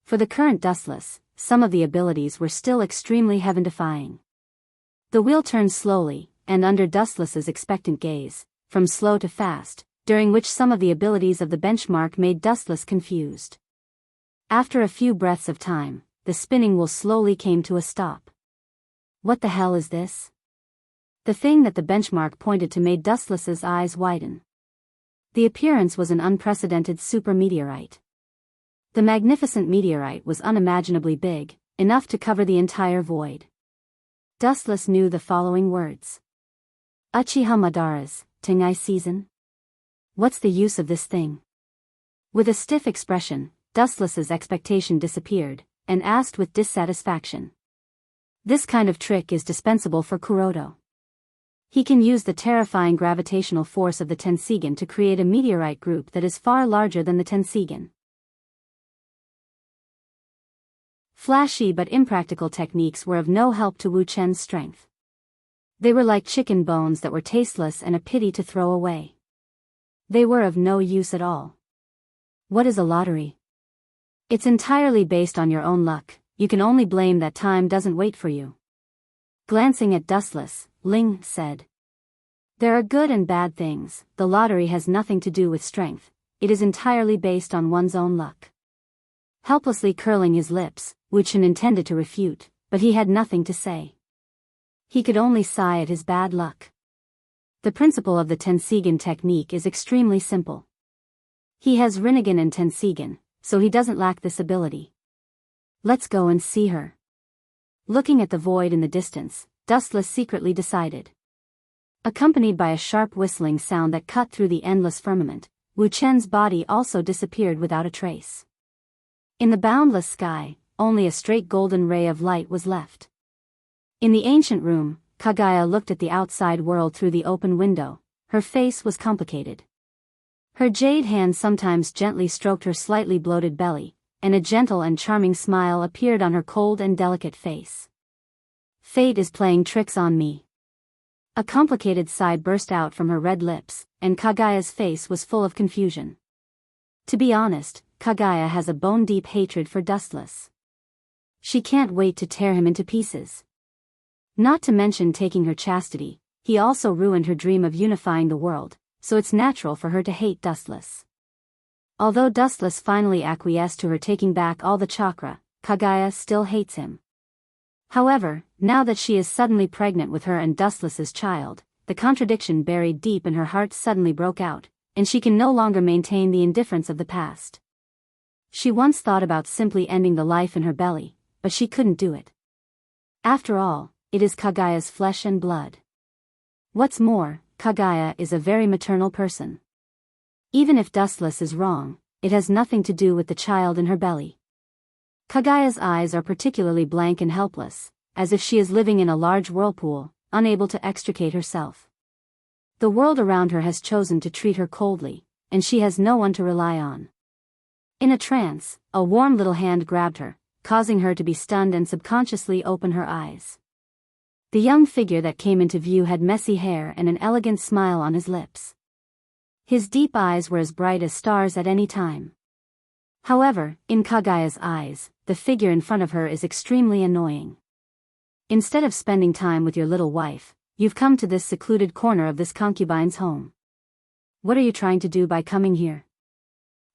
For the current Dustless, some of the abilities were still extremely heaven-defying. The wheel turned slowly, and under Dustless's expectant gaze, from slow to fast, during which some of the abilities of the benchmark made Dustless confused. After a few breaths of time, the spinning wheel slowly came to a stop. What the hell is this? The thing that the benchmark pointed to made Dustless's eyes widen. The appearance was an unprecedented super meteorite. The magnificent meteorite was unimaginably big, enough to cover the entire void. Dustless knew the following words. Uchiha Madara's, Tengai season? What's the use of this thing? With a stiff expression, Dustless's expectation disappeared, and asked with dissatisfaction. This kind of trick is dispensable for Kuroto. He can use the terrifying gravitational force of the Tensigen to create a meteorite group that is far larger than the Tensigen. Flashy but impractical techniques were of no help to Wu Chen's strength. They were like chicken bones that were tasteless and a pity to throw away. They were of no use at all. What is a lottery? It's entirely based on your own luck, you can only blame that time doesn't wait for you. Glancing at Dustless, Ling said. There are good and bad things, the lottery has nothing to do with strength, it is entirely based on one's own luck. Helplessly curling his lips, Wu Chen intended to refute, but he had nothing to say. He could only sigh at his bad luck. The principle of the Tensigen technique is extremely simple. He has Rinnegan and Tensigen, so he doesn't lack this ability. Let's go and see her. Looking at the void in the distance, Dustless secretly decided. Accompanied by a sharp whistling sound that cut through the endless firmament, Wu Chen's body also disappeared without a trace. In the boundless sky, only a straight golden ray of light was left. In the ancient room, Kagaya looked at the outside world through the open window. Her face was complicated. Her jade hand sometimes gently stroked her slightly bloated belly, and a gentle and charming smile appeared on her cold and delicate face. Fate is playing tricks on me. A complicated sigh burst out from her red lips, and Kagaya's face was full of confusion. To be honest, Kagaya has a bone-deep hatred for Dustless. She can't wait to tear him into pieces. Not to mention taking her chastity, he also ruined her dream of unifying the world, so it's natural for her to hate Dustless. Although Dustless finally acquiesced to her taking back all the chakra, Kagaya still hates him. However, now that she is suddenly pregnant with her and Dustless's child, the contradiction buried deep in her heart suddenly broke out, and she can no longer maintain the indifference of the past. She once thought about simply ending the life in her belly, but she couldn't do it. After all, it is Kagaya's flesh and blood. What's more, Kagaya is a very maternal person. Even if Dustless is wrong, it has nothing to do with the child in her belly. Kagaya's eyes are particularly blank and helpless, as if she is living in a large whirlpool, unable to extricate herself. The world around her has chosen to treat her coldly, and she has no one to rely on. In a trance, a warm little hand grabbed her, causing her to be stunned and subconsciously open her eyes. The young figure that came into view had messy hair and an elegant smile on his lips. His deep eyes were as bright as stars at any time. However, in Kagaya's eyes, the figure in front of her is extremely annoying. Instead of spending time with your little wife, you've come to this secluded corner of this concubine's home. What are you trying to do by coming here?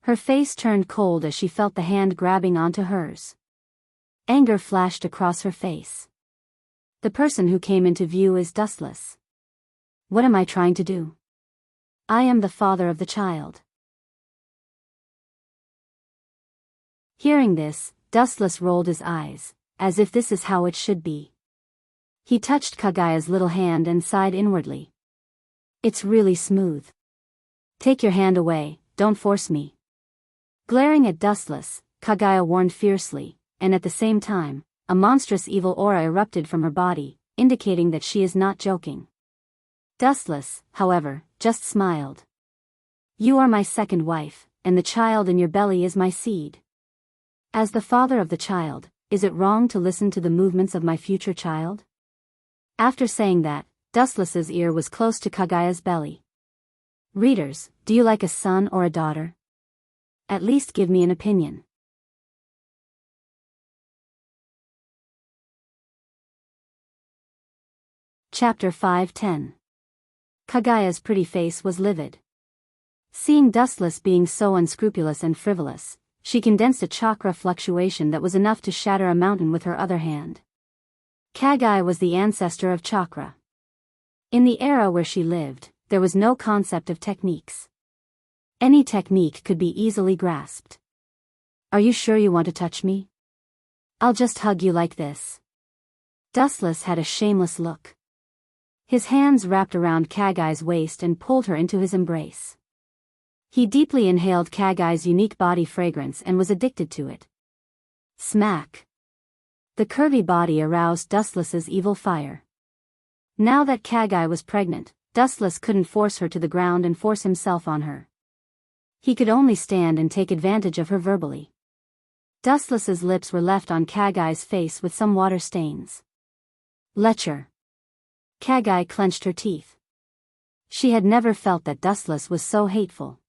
Her face turned cold as she felt the hand grabbing onto hers. Anger flashed across her face. The person who came into view is dustless. What am I trying to do? I am the father of the child. Hearing this, Dustless rolled his eyes, as if this is how it should be. He touched Kagaya's little hand and sighed inwardly. It's really smooth. Take your hand away, don't force me. Glaring at Dustless, Kagaya warned fiercely, and at the same time, a monstrous evil aura erupted from her body, indicating that she is not joking. Dustless, however, just smiled. You are my second wife, and the child in your belly is my seed. As the father of the child, is it wrong to listen to the movements of my future child? After saying that, Dustless's ear was close to Kagaya's belly. Readers, do you like a son or a daughter? At least give me an opinion. Chapter 5:10. Kagaya's pretty face was livid. Seeing Dustless being so unscrupulous and frivolous, she condensed a chakra fluctuation that was enough to shatter a mountain with her other hand. Kagaya was the ancestor of chakra. In the era where she lived, there was no concept of techniques. Any technique could be easily grasped. Are you sure you want to touch me? I'll just hug you like this. Dustless had a shameless look. His hands wrapped around Kagaya's waist and pulled her into his embrace. He deeply inhaled Kagaya's unique body fragrance and was addicted to it. Smack! The curvy body aroused Dustless's evil fire. Now that Kagaya was pregnant, Dustless couldn't force her to the ground and force himself on her. He could only stand and take advantage of her verbally. Dustless's lips were left on Kagaya's face with some water stains. Lecher! Kagaya clenched her teeth. She had never felt that Dustless was so hateful.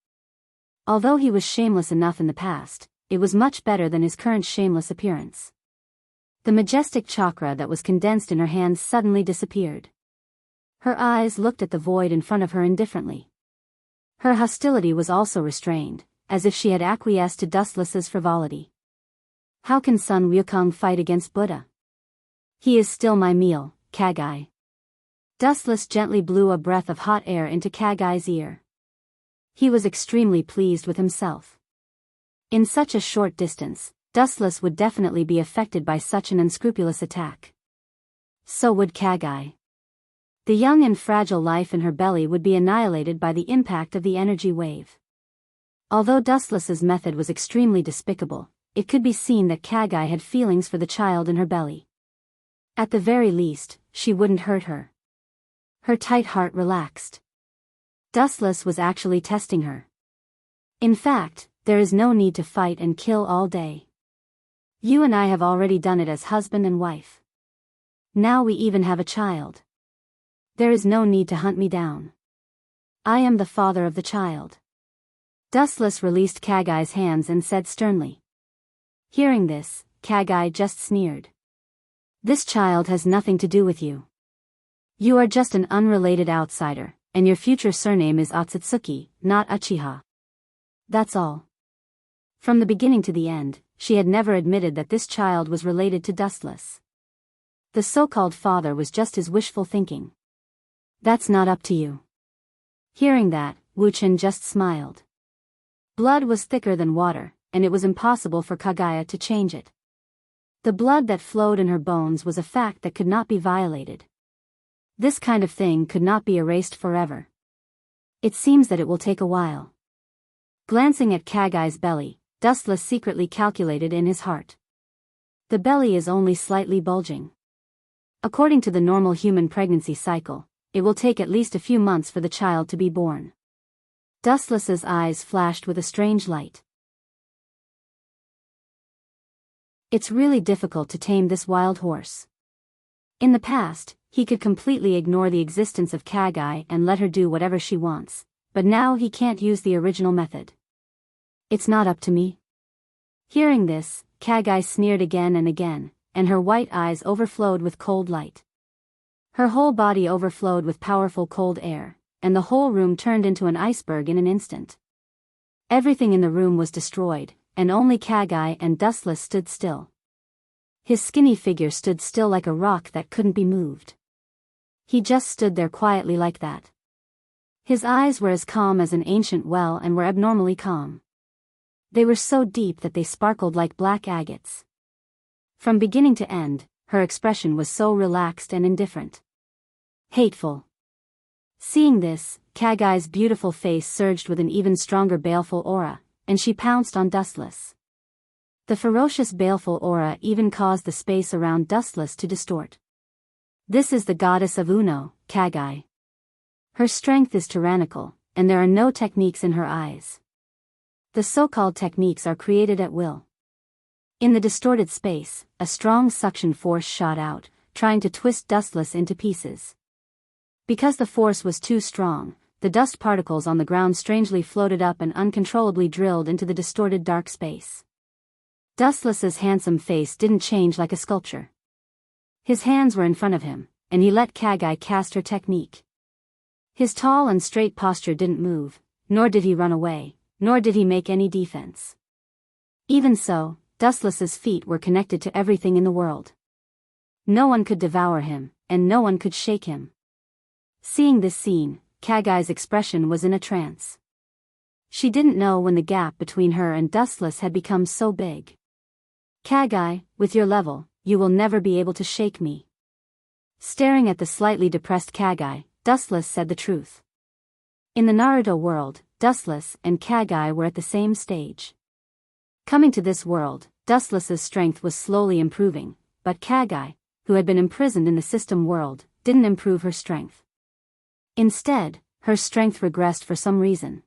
Although he was shameless enough in the past, it was much better than his current shameless appearance. The majestic chakra that was condensed in her hands suddenly disappeared. Her eyes looked at the void in front of her indifferently. Her hostility was also restrained, as if she had acquiesced to Dustless's frivolity. How can Sun Wukong fight against Buddha? He is still my meal, Kagaya. Dustless gently blew a breath of hot air into Kagaya's ear. He was extremely pleased with himself. In such a short distance, Dustless would definitely be affected by such an unscrupulous attack. So would Kagaya. The young and fragile life in her belly would be annihilated by the impact of the energy wave. Although Dustless's method was extremely despicable, it could be seen that Kagaya had feelings for the child in her belly. At the very least, she wouldn't hurt her. Her tight heart relaxed. Dustless was actually testing her. In fact, there is no need to fight and kill all day. You and I have already done it as husband and wife. Now we even have a child. There is no need to hunt me down. I am the father of the child. Dustless released Kagaya's hands and said sternly. Hearing this, Kagaya just sneered. This child has nothing to do with you. You are just an unrelated outsider, and your future surname is Otsutsuki, not Uchiha. That's all. From the beginning to the end, she had never admitted that this child was related to Dustless. The so-called father was just his wishful thinking. That's not up to you. Hearing that, Wuchen just smiled. Blood was thicker than water, and it was impossible for Kagaya to change it. The blood that flowed in her bones was a fact that could not be violated. This kind of thing could not be erased forever. It seems that it will take a while. Glancing at Kagaya's belly, Dustless secretly calculated in his heart. The belly is only slightly bulging. According to the normal human pregnancy cycle, it will take at least a few months for the child to be born. Dustless's eyes flashed with a strange light. It's really difficult to tame this wild horse. In the past, he could completely ignore the existence of Kagaya and let her do whatever she wants, but now he can't use the original method. It's not up to me. Hearing this, Kagaya sneered again and again, and her white eyes overflowed with cold light. Her whole body overflowed with powerful cold air, and the whole room turned into an iceberg in an instant. Everything in the room was destroyed, and only Kagaya and Dustless stood still. His skinny figure stood still like a rock that couldn't be moved. He just stood there quietly like that. His eyes were as calm as an ancient well and were abnormally calm. They were so deep that they sparkled like black agates. From beginning to end, her expression was so relaxed and indifferent. Hateful. Seeing this, Kagai's beautiful face surged with an even stronger baleful aura, and she pounced on Dustless. The ferocious baleful aura even caused the space around Dustless to distort. This is the goddess of Uno, Kagai. Her strength is tyrannical, and there are no techniques in her eyes. The so-called techniques are created at will. In the distorted space, a strong suction force shot out, trying to twist Dustless into pieces. Because the force was too strong, the dust particles on the ground strangely floated up and uncontrollably drilled into the distorted dark space. Dustless's handsome face didn't change like a sculpture. His hands were in front of him, and he let Kagai cast her technique. His tall and straight posture didn't move, nor did he run away, nor did he make any defense. Even so, Dustless's feet were connected to everything in the world. No one could devour him, and no one could shake him. Seeing this scene, Kagai's expression was in a trance. She didn't know when the gap between her and Dustless had become so big. Kagai, with your level, you will never be able to shake me. Staring at the slightly depressed Kagai, Dustless said the truth. In the Naruto world, Dustless and Kagai were at the same stage. Coming to this world, Dustless's strength was slowly improving, but Kagai, who had been imprisoned in the system world, didn't improve her strength. Instead, her strength regressed for some reason.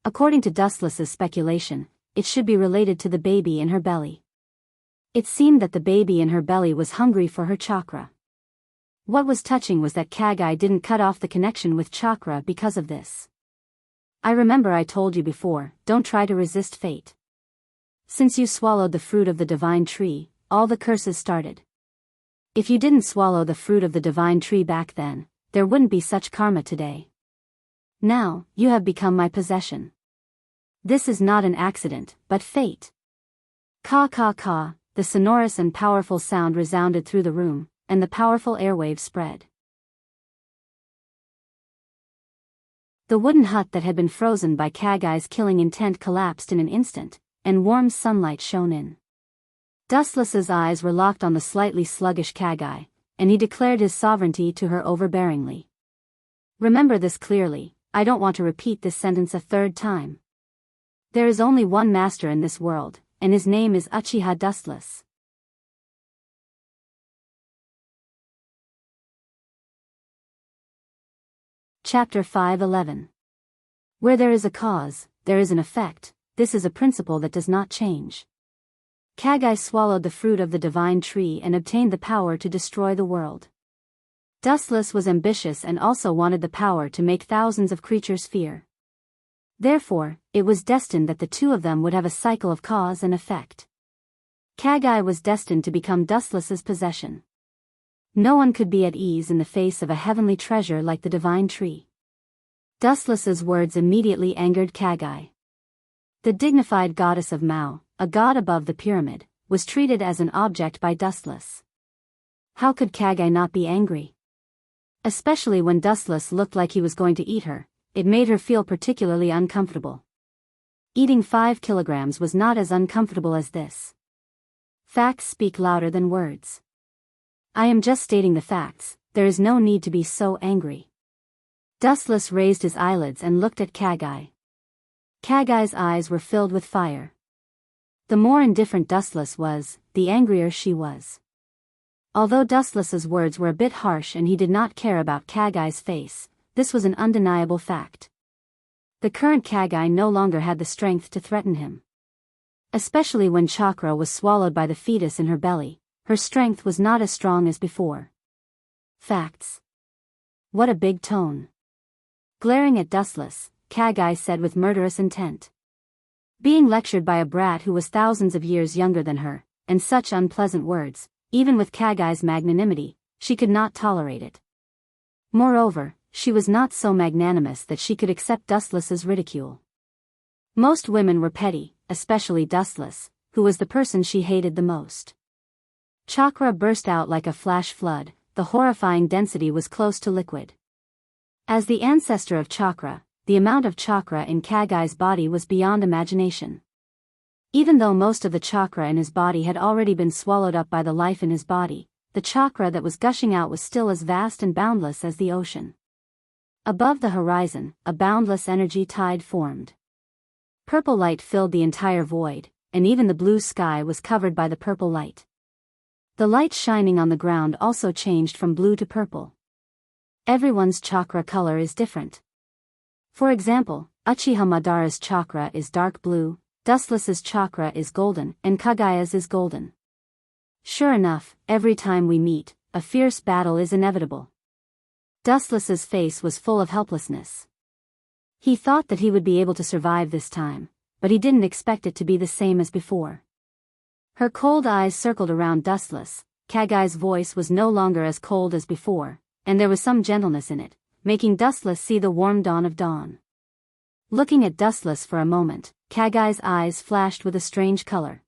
According to Dustless's speculation, it should be related to the baby in her belly. It seemed that the baby in her belly was hungry for her chakra. What was touching was that Kagai didn't cut off the connection with chakra because of this. I remember I told you before, don't try to resist fate. Since you swallowed the fruit of the divine tree, all the curses started. If you didn't swallow the fruit of the divine tree back then, there wouldn't be such karma today. Now, you have become my possession. This is not an accident, but fate. Ka ka ka, the sonorous and powerful sound resounded through the room, and the powerful airwave spread. The wooden hut that had been frozen by Kagai's killing intent collapsed in an instant, and warm sunlight shone in. Dustless's eyes were locked on the slightly sluggish Kagai, and he declared his sovereignty to her overbearingly. Remember this clearly, I don't want to repeat this sentence a third time. There is only one master in this world, and his name is Uchiha Dustless. Chapter 5:11. Where there is a cause, there is an effect. This is a principle that does not change. Kagai swallowed the fruit of the divine tree and obtained the power to destroy the world. Dustless was ambitious and also wanted the power to make thousands of creatures fear. Therefore, it was destined that the two of them would have a cycle of cause and effect. Kagai was destined to become Dustless's possession. No one could be at ease in the face of a heavenly treasure like the divine tree. Dustless's words immediately angered Kagai. The dignified goddess of Mao, a god above the pyramid, was treated as an object by Dustless. How could Kagai not be angry? Especially when Dustless looked like he was going to eat her, it made her feel particularly uncomfortable. Eating 5 kilograms was not as uncomfortable as this. Facts speak louder than words. I am just stating the facts, there is no need to be so angry. Dustless raised his eyelids and looked at Kagai. Kagai's eyes were filled with fire. The more indifferent Dustless was, the angrier she was. Although Dustless's words were a bit harsh and he did not care about Kagai's face, this was an undeniable fact. The current Kagai no longer had the strength to threaten him. Especially when chakra was swallowed by the fetus in her belly, her strength was not as strong as before. Facts. What a big tone. Glaring at Dustless, Kagai said with murderous intent. Being lectured by a brat who was thousands of years younger than her, and such unpleasant words, even with Kagai's magnanimity, she could not tolerate it. Moreover, she was not so magnanimous that she could accept Dustless's ridicule. Most women were petty, especially Dustless, who was the person she hated the most. Chakra burst out like a flash flood, the horrifying density was close to liquid. As the ancestor of chakra, the amount of chakra in Kagai's body was beyond imagination. Even though most of the chakra in his body had already been swallowed up by the life in his body, the chakra that was gushing out was still as vast and boundless as the ocean. Above the horizon, a boundless energy tide formed. Purple light filled the entire void, and even the blue sky was covered by the purple light. The light shining on the ground also changed from blue to purple. Everyone's chakra color is different. For example, Uchiha Madara's chakra is dark blue, Dustless's chakra is golden, and Kagaya's is golden. Sure enough, every time we meet, a fierce battle is inevitable. Dustless's face was full of helplessness. He thought that he would be able to survive this time, but he didn't expect it to be the same as before. Her cold eyes circled around Dustless. Kagai's voice was no longer as cold as before, and there was some gentleness in it, making Dustless see the warm dawn of dawn. Looking at Dustless for a moment, Kagai's eyes flashed with a strange color.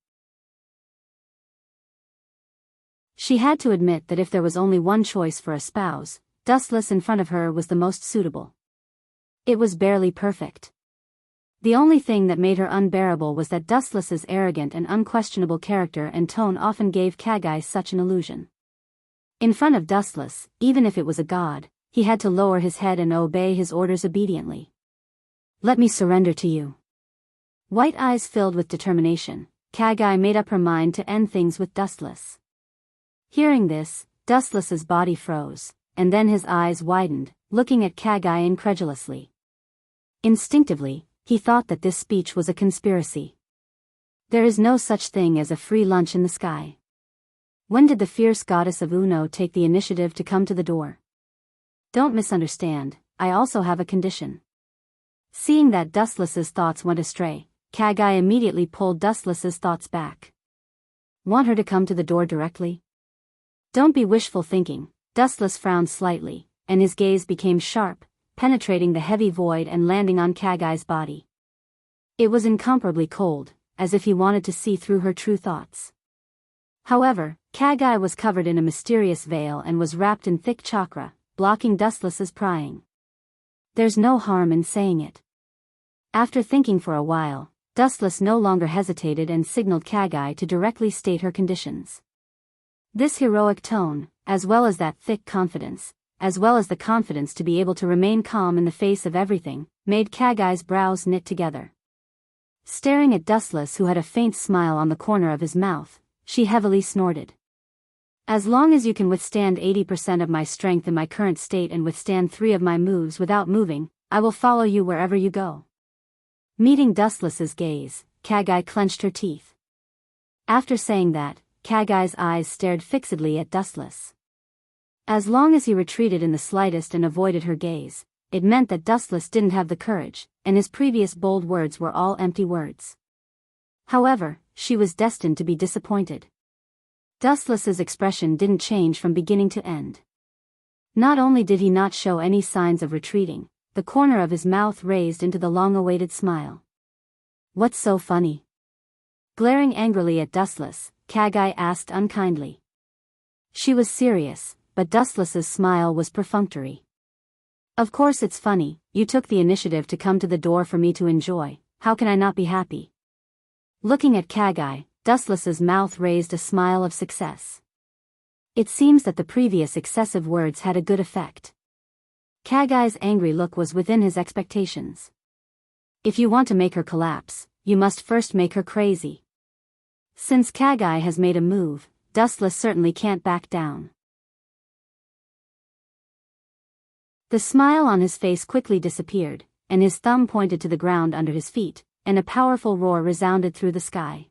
She had to admit that if there was only one choice for a spouse, Dustless in front of her was the most suitable. It was barely perfect. The only thing that made her unbearable was that Dustless's arrogant and unquestionable character and tone often gave Kagai such an illusion. In front of Dustless, even if it was a god, he had to lower his head and obey his orders obediently. "Let me surrender to you." White eyes filled with determination, Kagai made up her mind to end things with Dustless. Hearing this, Dustless's body froze, and then his eyes widened, looking at Kagai incredulously. Instinctively, he thought that this speech was a conspiracy. There is no such thing as a free lunch in the sky. When did the fierce goddess of Uno take the initiative to come to the door? Don't misunderstand, I also have a condition. Seeing that Dustless's thoughts went astray, Kagai immediately pulled Dustless's thoughts back. Want her to come to the door directly? Don't be wishful thinking. Dustless frowned slightly, and his gaze became sharp, penetrating the heavy void and landing on Kagai's body. It was incomparably cold, as if he wanted to see through her true thoughts. However, Kagai was covered in a mysterious veil and was wrapped in thick chakra, blocking Dustless's prying. There's no harm in saying it. After thinking for a while, Dustless no longer hesitated and signaled Kagai to directly state her conditions. This heroic tone, as well as that thick confidence, as well as the confidence to be able to remain calm in the face of everything, made Kagai's brows knit together. Staring at Dustless, who had a faint smile on the corner of his mouth, she heavily snorted. "As long as you can withstand 80% of my strength in my current state and withstand 3 of my moves without moving, I will follow you wherever you go." Meeting Dustless's gaze, Kagai clenched her teeth. After saying that, Kagai's eyes stared fixedly at Dustless. As long as he retreated in the slightest and avoided her gaze, it meant that Dustless didn't have the courage, and his previous bold words were all empty words. However, she was destined to be disappointed. Dustless's expression didn't change from beginning to end. Not only did he not show any signs of retreating, the corner of his mouth raised into the long-awaited smile. "What's so funny?" Glaring angrily at Dustless, Kagai asked unkindly. She was serious, but Dustless's smile was perfunctory. "Of course it's funny, you took the initiative to come to the door for me to enjoy, how can I not be happy?" Looking at Kagai, Dustless's mouth raised a smile of success. It seems that the previous excessive words had a good effect. Kagai's angry look was within his expectations. If you want to make her collapse, you must first make her crazy. Since Kagai has made a move, Dustless certainly can't back down. The smile on his face quickly disappeared, and his thumb pointed to the ground under his feet, and a powerful roar resounded through the sky.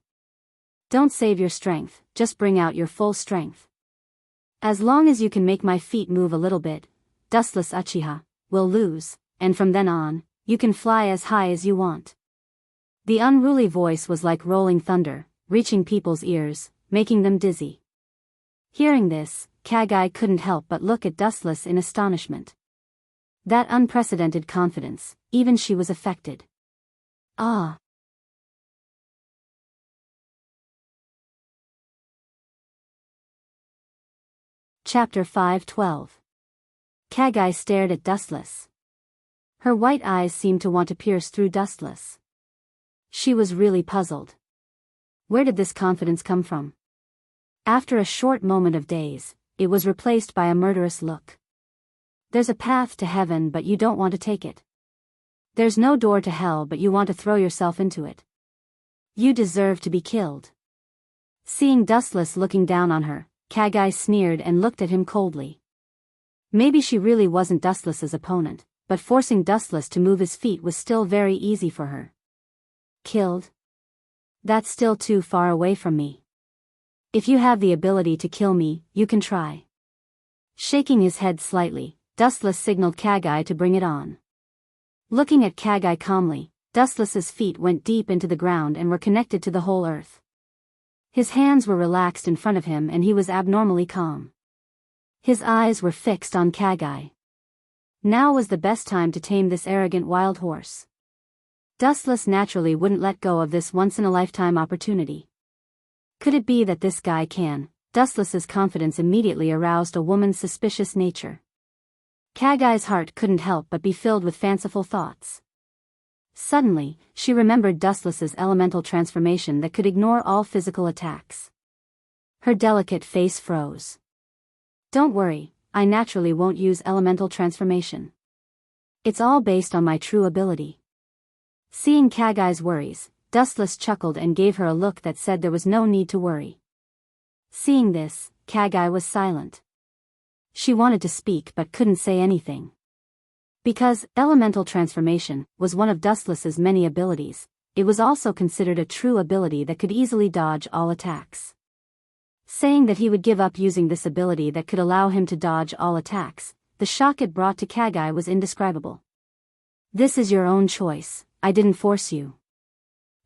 "Don't save your strength, just bring out your full strength. As long as you can make my feet move a little bit, Dustless Uchiha will lose, and from then on, you can fly as high as you want." The unruly voice was like rolling thunder, reaching people's ears, making them dizzy. Hearing this, Kagai couldn't help but look at Dustless in astonishment. That unprecedented confidence, even she was affected. Ah! Chapter 5:12. Kagai stared at Dustless. Her white eyes seemed to want to pierce through Dustless. She was really puzzled. Where did this confidence come from? After a short moment of daze, it was replaced by a murderous look. There's a path to heaven but you don't want to take it. There's no door to hell but you want to throw yourself into it. You deserve to be killed. Seeing Dustless looking down on her, Kagai sneered and looked at him coldly. Maybe she really wasn't Dustless's opponent, but forcing Dustless to move his feet was still very easy for her. Killed? That's still too far away from me. If you have the ability to kill me, you can try. Shaking his head slightly, Dustless signaled Kagai to bring it on. Looking at Kagai calmly, Dustless's feet went deep into the ground and were connected to the whole earth. His hands were relaxed in front of him and he was abnormally calm. His eyes were fixed on Kagai. Now was the best time to tame this arrogant wild horse. Dustless naturally wouldn't let go of this once-in-a-lifetime opportunity. Could it be that this guy can? Dustless's confidence immediately aroused a woman's suspicious nature. Kagai's heart couldn't help but be filled with fanciful thoughts. Suddenly, she remembered Dustless's elemental transformation that could ignore all physical attacks. Her delicate face froze. Don't worry, I naturally won't use elemental transformation. It's all based on my true ability. Seeing Kagai's worries, Dustless chuckled and gave her a look that said there was no need to worry. Seeing this, Kagai was silent. She wanted to speak but couldn't say anything. Because elemental transformation was one of Dustless's many abilities, it was also considered a true ability that could easily dodge all attacks. Saying that he would give up using this ability that could allow him to dodge all attacks, the shock it brought to Kagai was indescribable. This is your own choice, I didn't force you.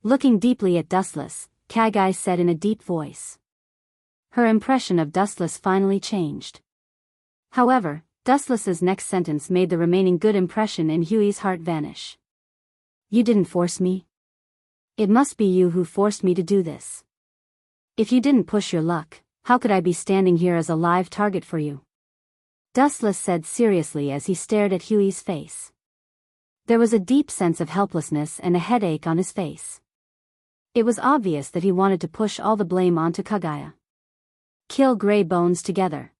Looking deeply at Dustless, Kagai said in a deep voice. Her impression of Dustless finally changed. However, Dustless's next sentence made the remaining good impression in Huey's heart vanish. You didn't force me? It must be you who forced me to do this. If you didn't push your luck, how could I be standing here as a live target for you? Dustless said seriously as he stared at Huey's face. There was a deep sense of helplessness and a headache on his face. It was obvious that he wanted to push all the blame onto Kaguya. Kill Grey Bones together.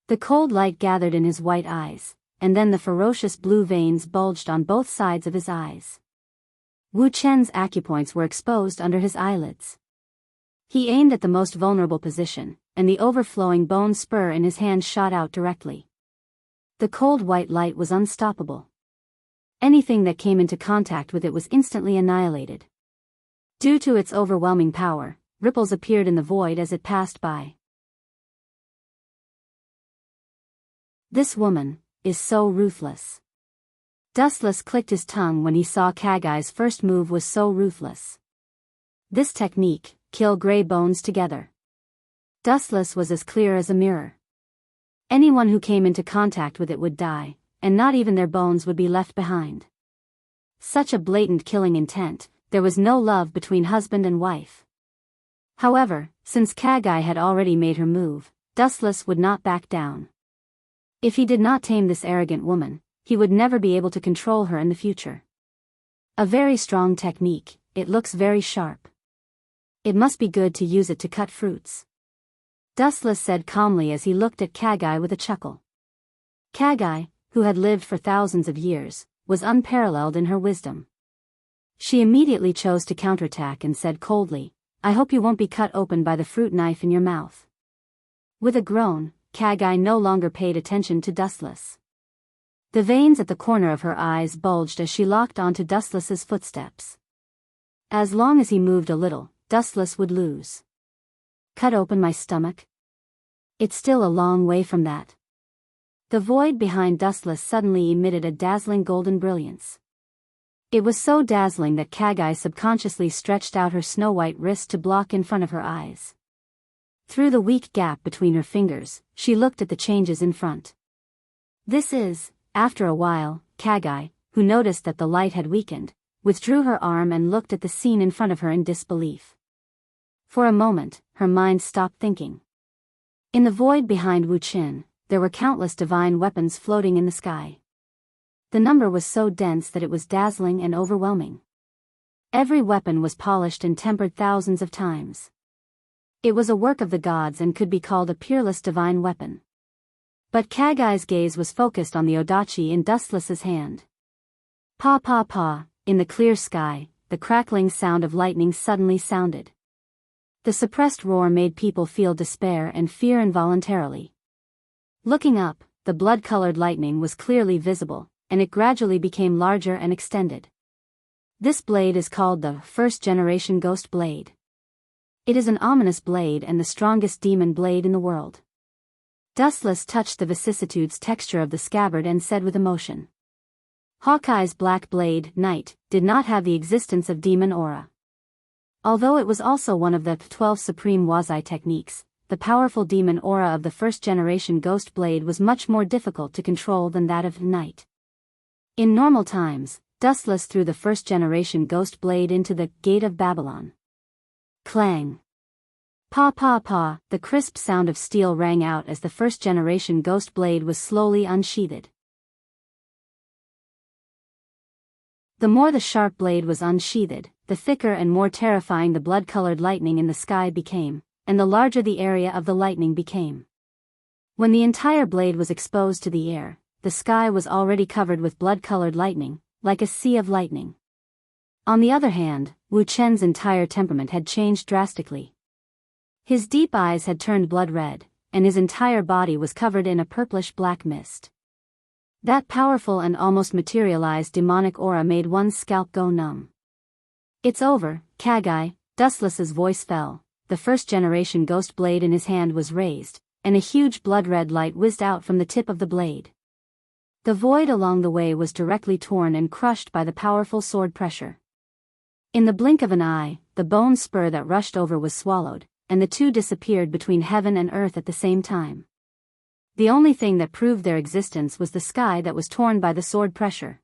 The cold light gathered in his white eyes, and then the ferocious blue veins bulged on both sides of his eyes. Wu Chen's acupoints were exposed under his eyelids. He aimed at the most vulnerable position, and the overflowing bone spur in his hand shot out directly. The cold white light was unstoppable. Anything that came into contact with it was instantly annihilated. Due to its overwhelming power, ripples appeared in the void as it passed by. This woman is so ruthless. Dustless clicked his tongue when he saw Kagai's first move was so ruthless. This technique, kill Grey Bones together. Dustless was as clear as a mirror. Anyone who came into contact with it would die, and not even their bones would be left behind. Such a blatant killing intent, there was no love between husband and wife. However, since Kagai had already made her move, Dustless would not back down. If he did not tame this arrogant woman, he would never be able to control her in the future. A very strong technique, it looks very sharp. It must be good to use it to cut fruits. Dustless said calmly as he looked at Kagai with a chuckle. Kagai, who had lived for thousands of years, was unparalleled in her wisdom. She immediately chose to counterattack and said coldly, I hope you won't be cut open by the fruit knife in your mouth. With a groan, Kagai no longer paid attention to Dustless. The veins at the corner of her eyes bulged as she locked onto Dustless's footsteps. As long as he moved a little, Dustless would lose. Cut open my stomach? It's still a long way from that. The void behind Dustless suddenly emitted a dazzling golden brilliance. It was so dazzling that Kagai subconsciously stretched out her snow-white wrist to block in front of her eyes. Through the weak gap between her fingers, she looked at the changes in front. This is, after a while, Kagai, who noticed that the light had weakened, withdrew her arm and looked at the scene in front of her in disbelief. For a moment, her mind stopped thinking. In the void behind Wu Qin, there were countless divine weapons floating in the sky. The number was so dense that it was dazzling and overwhelming. Every weapon was polished and tempered thousands of times. It was a work of the gods and could be called a peerless divine weapon. But Kagai's gaze was focused on the odachi in Dustless's hand. Pa pa pa, in the clear sky, the crackling sound of lightning suddenly sounded. The suppressed roar made people feel despair and fear involuntarily. Looking up, the blood-colored lightning was clearly visible, and it gradually became larger and extended. This blade is called the first-generation ghost blade. It is an ominous blade and the strongest demon blade in the world. Dustless touched the vicissitudes texture of the scabbard and said with emotion. Hawkeye's black blade, Knight, did not have the existence of demon aura. Although it was also one of the 12 supreme Wazai techniques, the powerful demon aura of the first-generation ghost blade was much more difficult to control than that of Knight. In normal times, Dustless threw the first-generation ghost blade into the Gate of Babylon. Clang! Pa pa pa, the crisp sound of steel rang out as the first-generation ghost blade was slowly unsheathed. The more the sharp blade was unsheathed, the thicker and more terrifying the blood-colored lightning in the sky became, and the larger the area of the lightning became. When the entire blade was exposed to the air, the sky was already covered with blood-colored lightning, like a sea of lightning. On the other hand, Wu Chen's entire temperament had changed drastically. His deep eyes had turned blood red, and his entire body was covered in a purplish-black mist. That powerful and almost materialized demonic aura made one's scalp go numb. It's over, Kagai, Dustless's voice fell, the first-generation ghost blade in his hand was raised, and a huge blood-red light whizzed out from the tip of the blade. The void along the way was directly torn and crushed by the powerful sword pressure. In the blink of an eye, the bone spur that rushed over was swallowed, and the two disappeared between heaven and earth at the same time. The only thing that proved their existence was the sky that was torn by the sword pressure.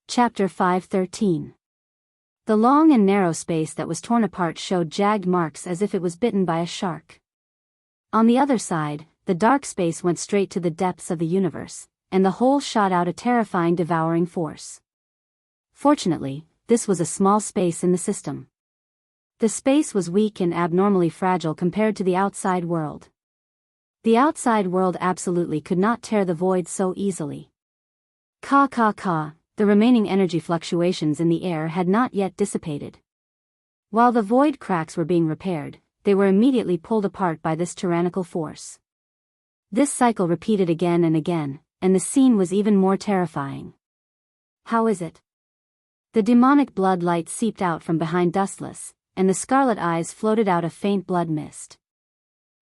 Chapter 5:13. The long and narrow space that was torn apart showed jagged marks as if it was bitten by a shark. On the other side, the dark space went straight to the depths of the universe, and the whole shot out a terrifying devouring force. Fortunately, this was a small space in the system. The space was weak and abnormally fragile compared to the outside world. The outside world absolutely could not tear the void so easily. Ka ka ka, the remaining energy fluctuations in the air had not yet dissipated. While the void cracks were being repaired, they were immediately pulled apart by this tyrannical force. This cycle repeated again and again, and the scene was even more terrifying. How is it? The demonic blood light seeped out from behind Dustless, and the scarlet eyes floated out a faint blood mist.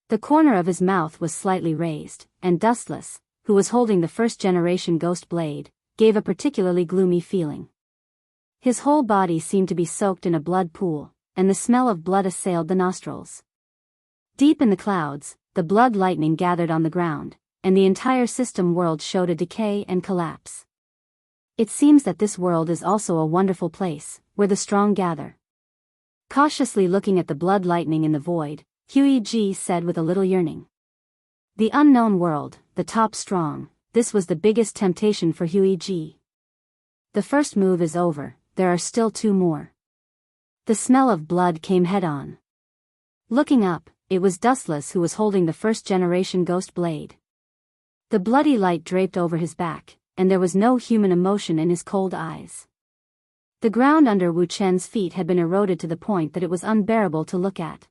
The corner of his mouth was slightly raised, and Dustless, who was holding the first-generation ghost blade, gave a particularly gloomy feeling. His whole body seemed to be soaked in a blood pool, and the smell of blood assailed the nostrils. Deep in the clouds, the blood lightning gathered on the ground, and the entire system world showed a decay and collapse. It seems that this world is also a wonderful place, where the strong gather. Cautiously looking at the blood lightning in the void, Huiji said with a little yearning. The unknown world, the top strong, this was the biggest temptation for Huiji. The first move is over, there are still two more. The smell of blood came head-on. Looking up, it was Dustless who was holding the first-generation ghost blade. The bloody light draped over his back, and there was no human emotion in his cold eyes. The ground under Wu Chen's feet had been eroded to the point that it was unbearable to look at.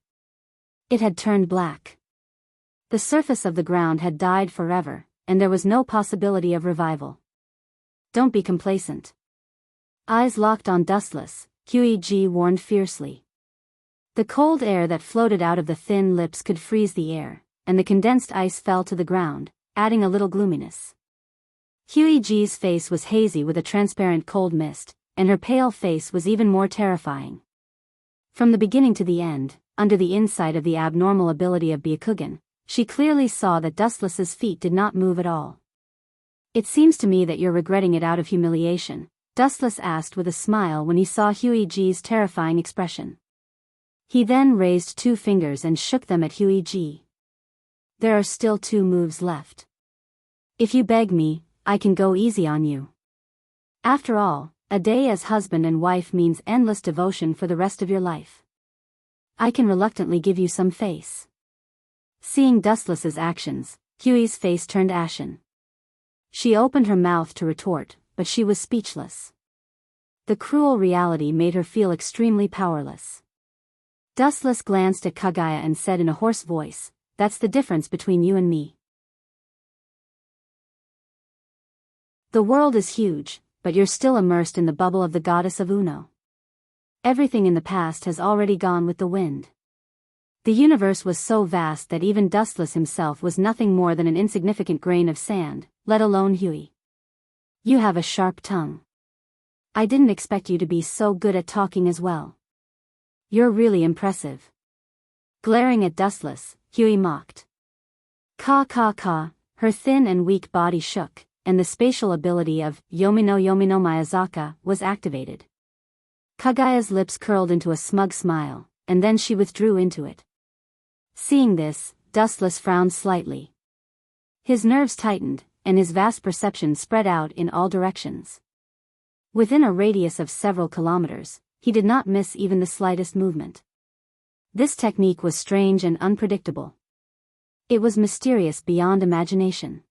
It had turned black. The surface of the ground had died forever, and there was no possibility of revival. Don't be complacent. Eyes locked on Dustless, Huiji warned fiercely. The cold air that floated out of the thin lips could freeze the air, and the condensed ice fell to the ground, adding a little gloominess. Huiji's face was hazy with a transparent cold mist, and her pale face was even more terrifying. From the beginning to the end, under the insight of the abnormal ability of Byakugan, she clearly saw that Dustless's feet did not move at all. It seems to me that you're regretting it out of humiliation, Dustless asked with a smile when he saw Huiji's terrifying expression. He then raised 2 fingers and shook them at Huiji. There are still 2 moves left. If you beg me, I can go easy on you. After all, a day as husband and wife means endless devotion for the rest of your life. I can reluctantly give you some face. Seeing Dustless's actions, Hui's face turned ashen. She opened her mouth to retort, but she was speechless. The cruel reality made her feel extremely powerless. Dustless glanced at Kagaya and said in a hoarse voice, "That's the difference between you and me. The world is huge, but you're still immersed in the bubble of the goddess of Uno. Everything in the past has already gone with the wind." The universe was so vast that even Dustless himself was nothing more than an insignificant grain of sand, let alone Hui. You have a sharp tongue. I didn't expect you to be so good at talking as well. You're really impressive. Glaring at Dustless, Hui mocked. Ka. Her thin and weak body shook, and the spatial ability of Yomino Miyazaka was activated. Kagaya's lips curled into a smug smile, and then she withdrew into it. Seeing this, Dustless frowned slightly. His nerves tightened, and his vast perception spread out in all directions. Within a radius of several kilometers, he did not miss even the slightest movement. This technique was strange and unpredictable. It was mysterious beyond imagination.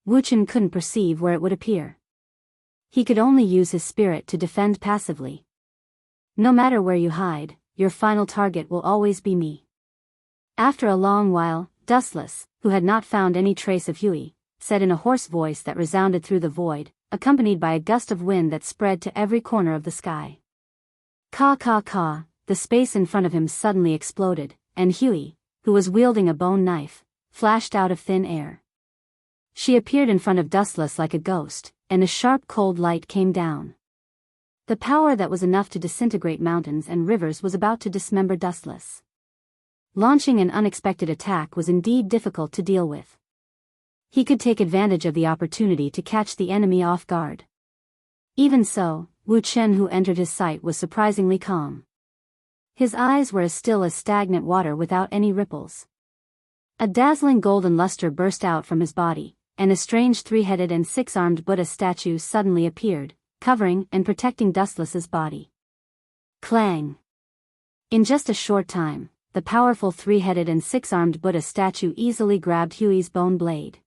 Wuchen couldn't perceive where it would appear. He could only use his spirit to defend passively. No matter where you hide, your final target will always be me. After a long while, Dustless, who had not found any trace of Hui, said in a hoarse voice that resounded through the void, accompanied by a gust of wind that spread to every corner of the sky. Ka. The space in front of him suddenly exploded, and Hui, who was wielding a bone knife, flashed out of thin air. She appeared in front of Dustless like a ghost, and a sharp cold light came down. The power that was enough to disintegrate mountains and rivers was about to dismember Dustless. Launching an unexpected attack was indeed difficult to deal with. He could take advantage of the opportunity to catch the enemy off guard. Even so, Wu Chen, who entered his sight, was surprisingly calm. His eyes were as still as stagnant water without any ripples. A dazzling golden luster burst out from his body, and a strange 3-headed and 6-armed Buddha statue suddenly appeared, covering and protecting Dustless's body. Clang! In just a short time, the powerful 3-headed and 6-armed Buddha statue easily grabbed Hui's bone blade.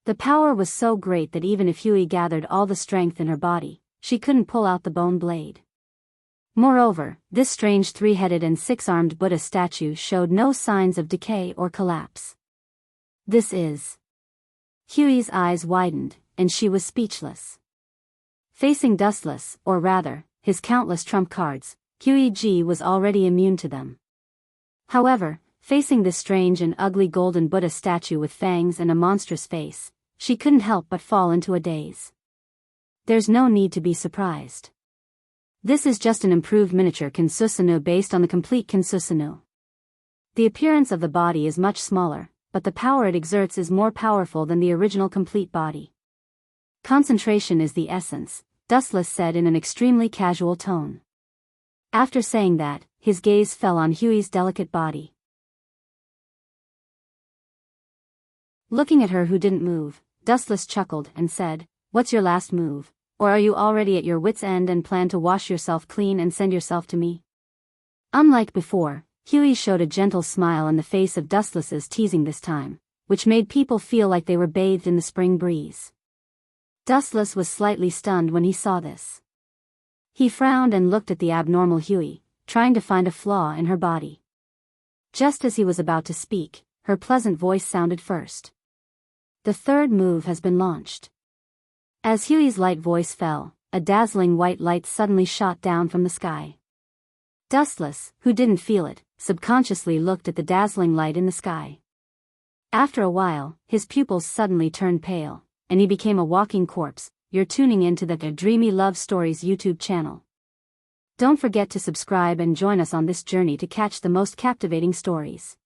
The power was so great that even if Hui gathered all the strength in her body, she couldn't pull out the bone blade. Moreover, this strange 3-headed and 6-armed Buddha statue showed no signs of decay or collapse. This is... Hui's eyes widened, and she was speechless. Facing Dustless, or rather, his countless trump cards, Huiji was already immune to them. However, facing this strange and ugly golden Buddha statue with fangs and a monstrous face, she couldn't help but fall into a daze. There's no need to be surprised. This is just an improved miniature Kinsusunu based on the complete Kinsusunu. The appearance of the body is much smaller, but the power it exerts is more powerful than the original complete body. Concentration is the essence, Dustless said in an extremely casual tone. After saying that, his gaze fell on Hui's delicate body. Looking at her who didn't move, Dustless chuckled and said, "What's your last move? Or are you already at your wits' end and plan to wash yourself clean and send yourself to me?" Unlike before, Hui showed a gentle smile on the face of Dustless's teasing this time, which made people feel like they were bathed in the spring breeze. Dustless was slightly stunned when he saw this. He frowned and looked at the abnormal Hui, trying to find a flaw in her body. Just as he was about to speak, her pleasant voice sounded first. "The third move has been launched." As Hui's light voice fell, a dazzling white light suddenly shot down from the sky. Dustless, who didn't feel it, subconsciously looked at the dazzling light in the sky. After a while, his pupils suddenly turned pale, and he became a walking corpse. You're tuning into the Dreamy Love Stories YouTube channel. Don't forget to subscribe and join us on this journey to catch the most captivating stories.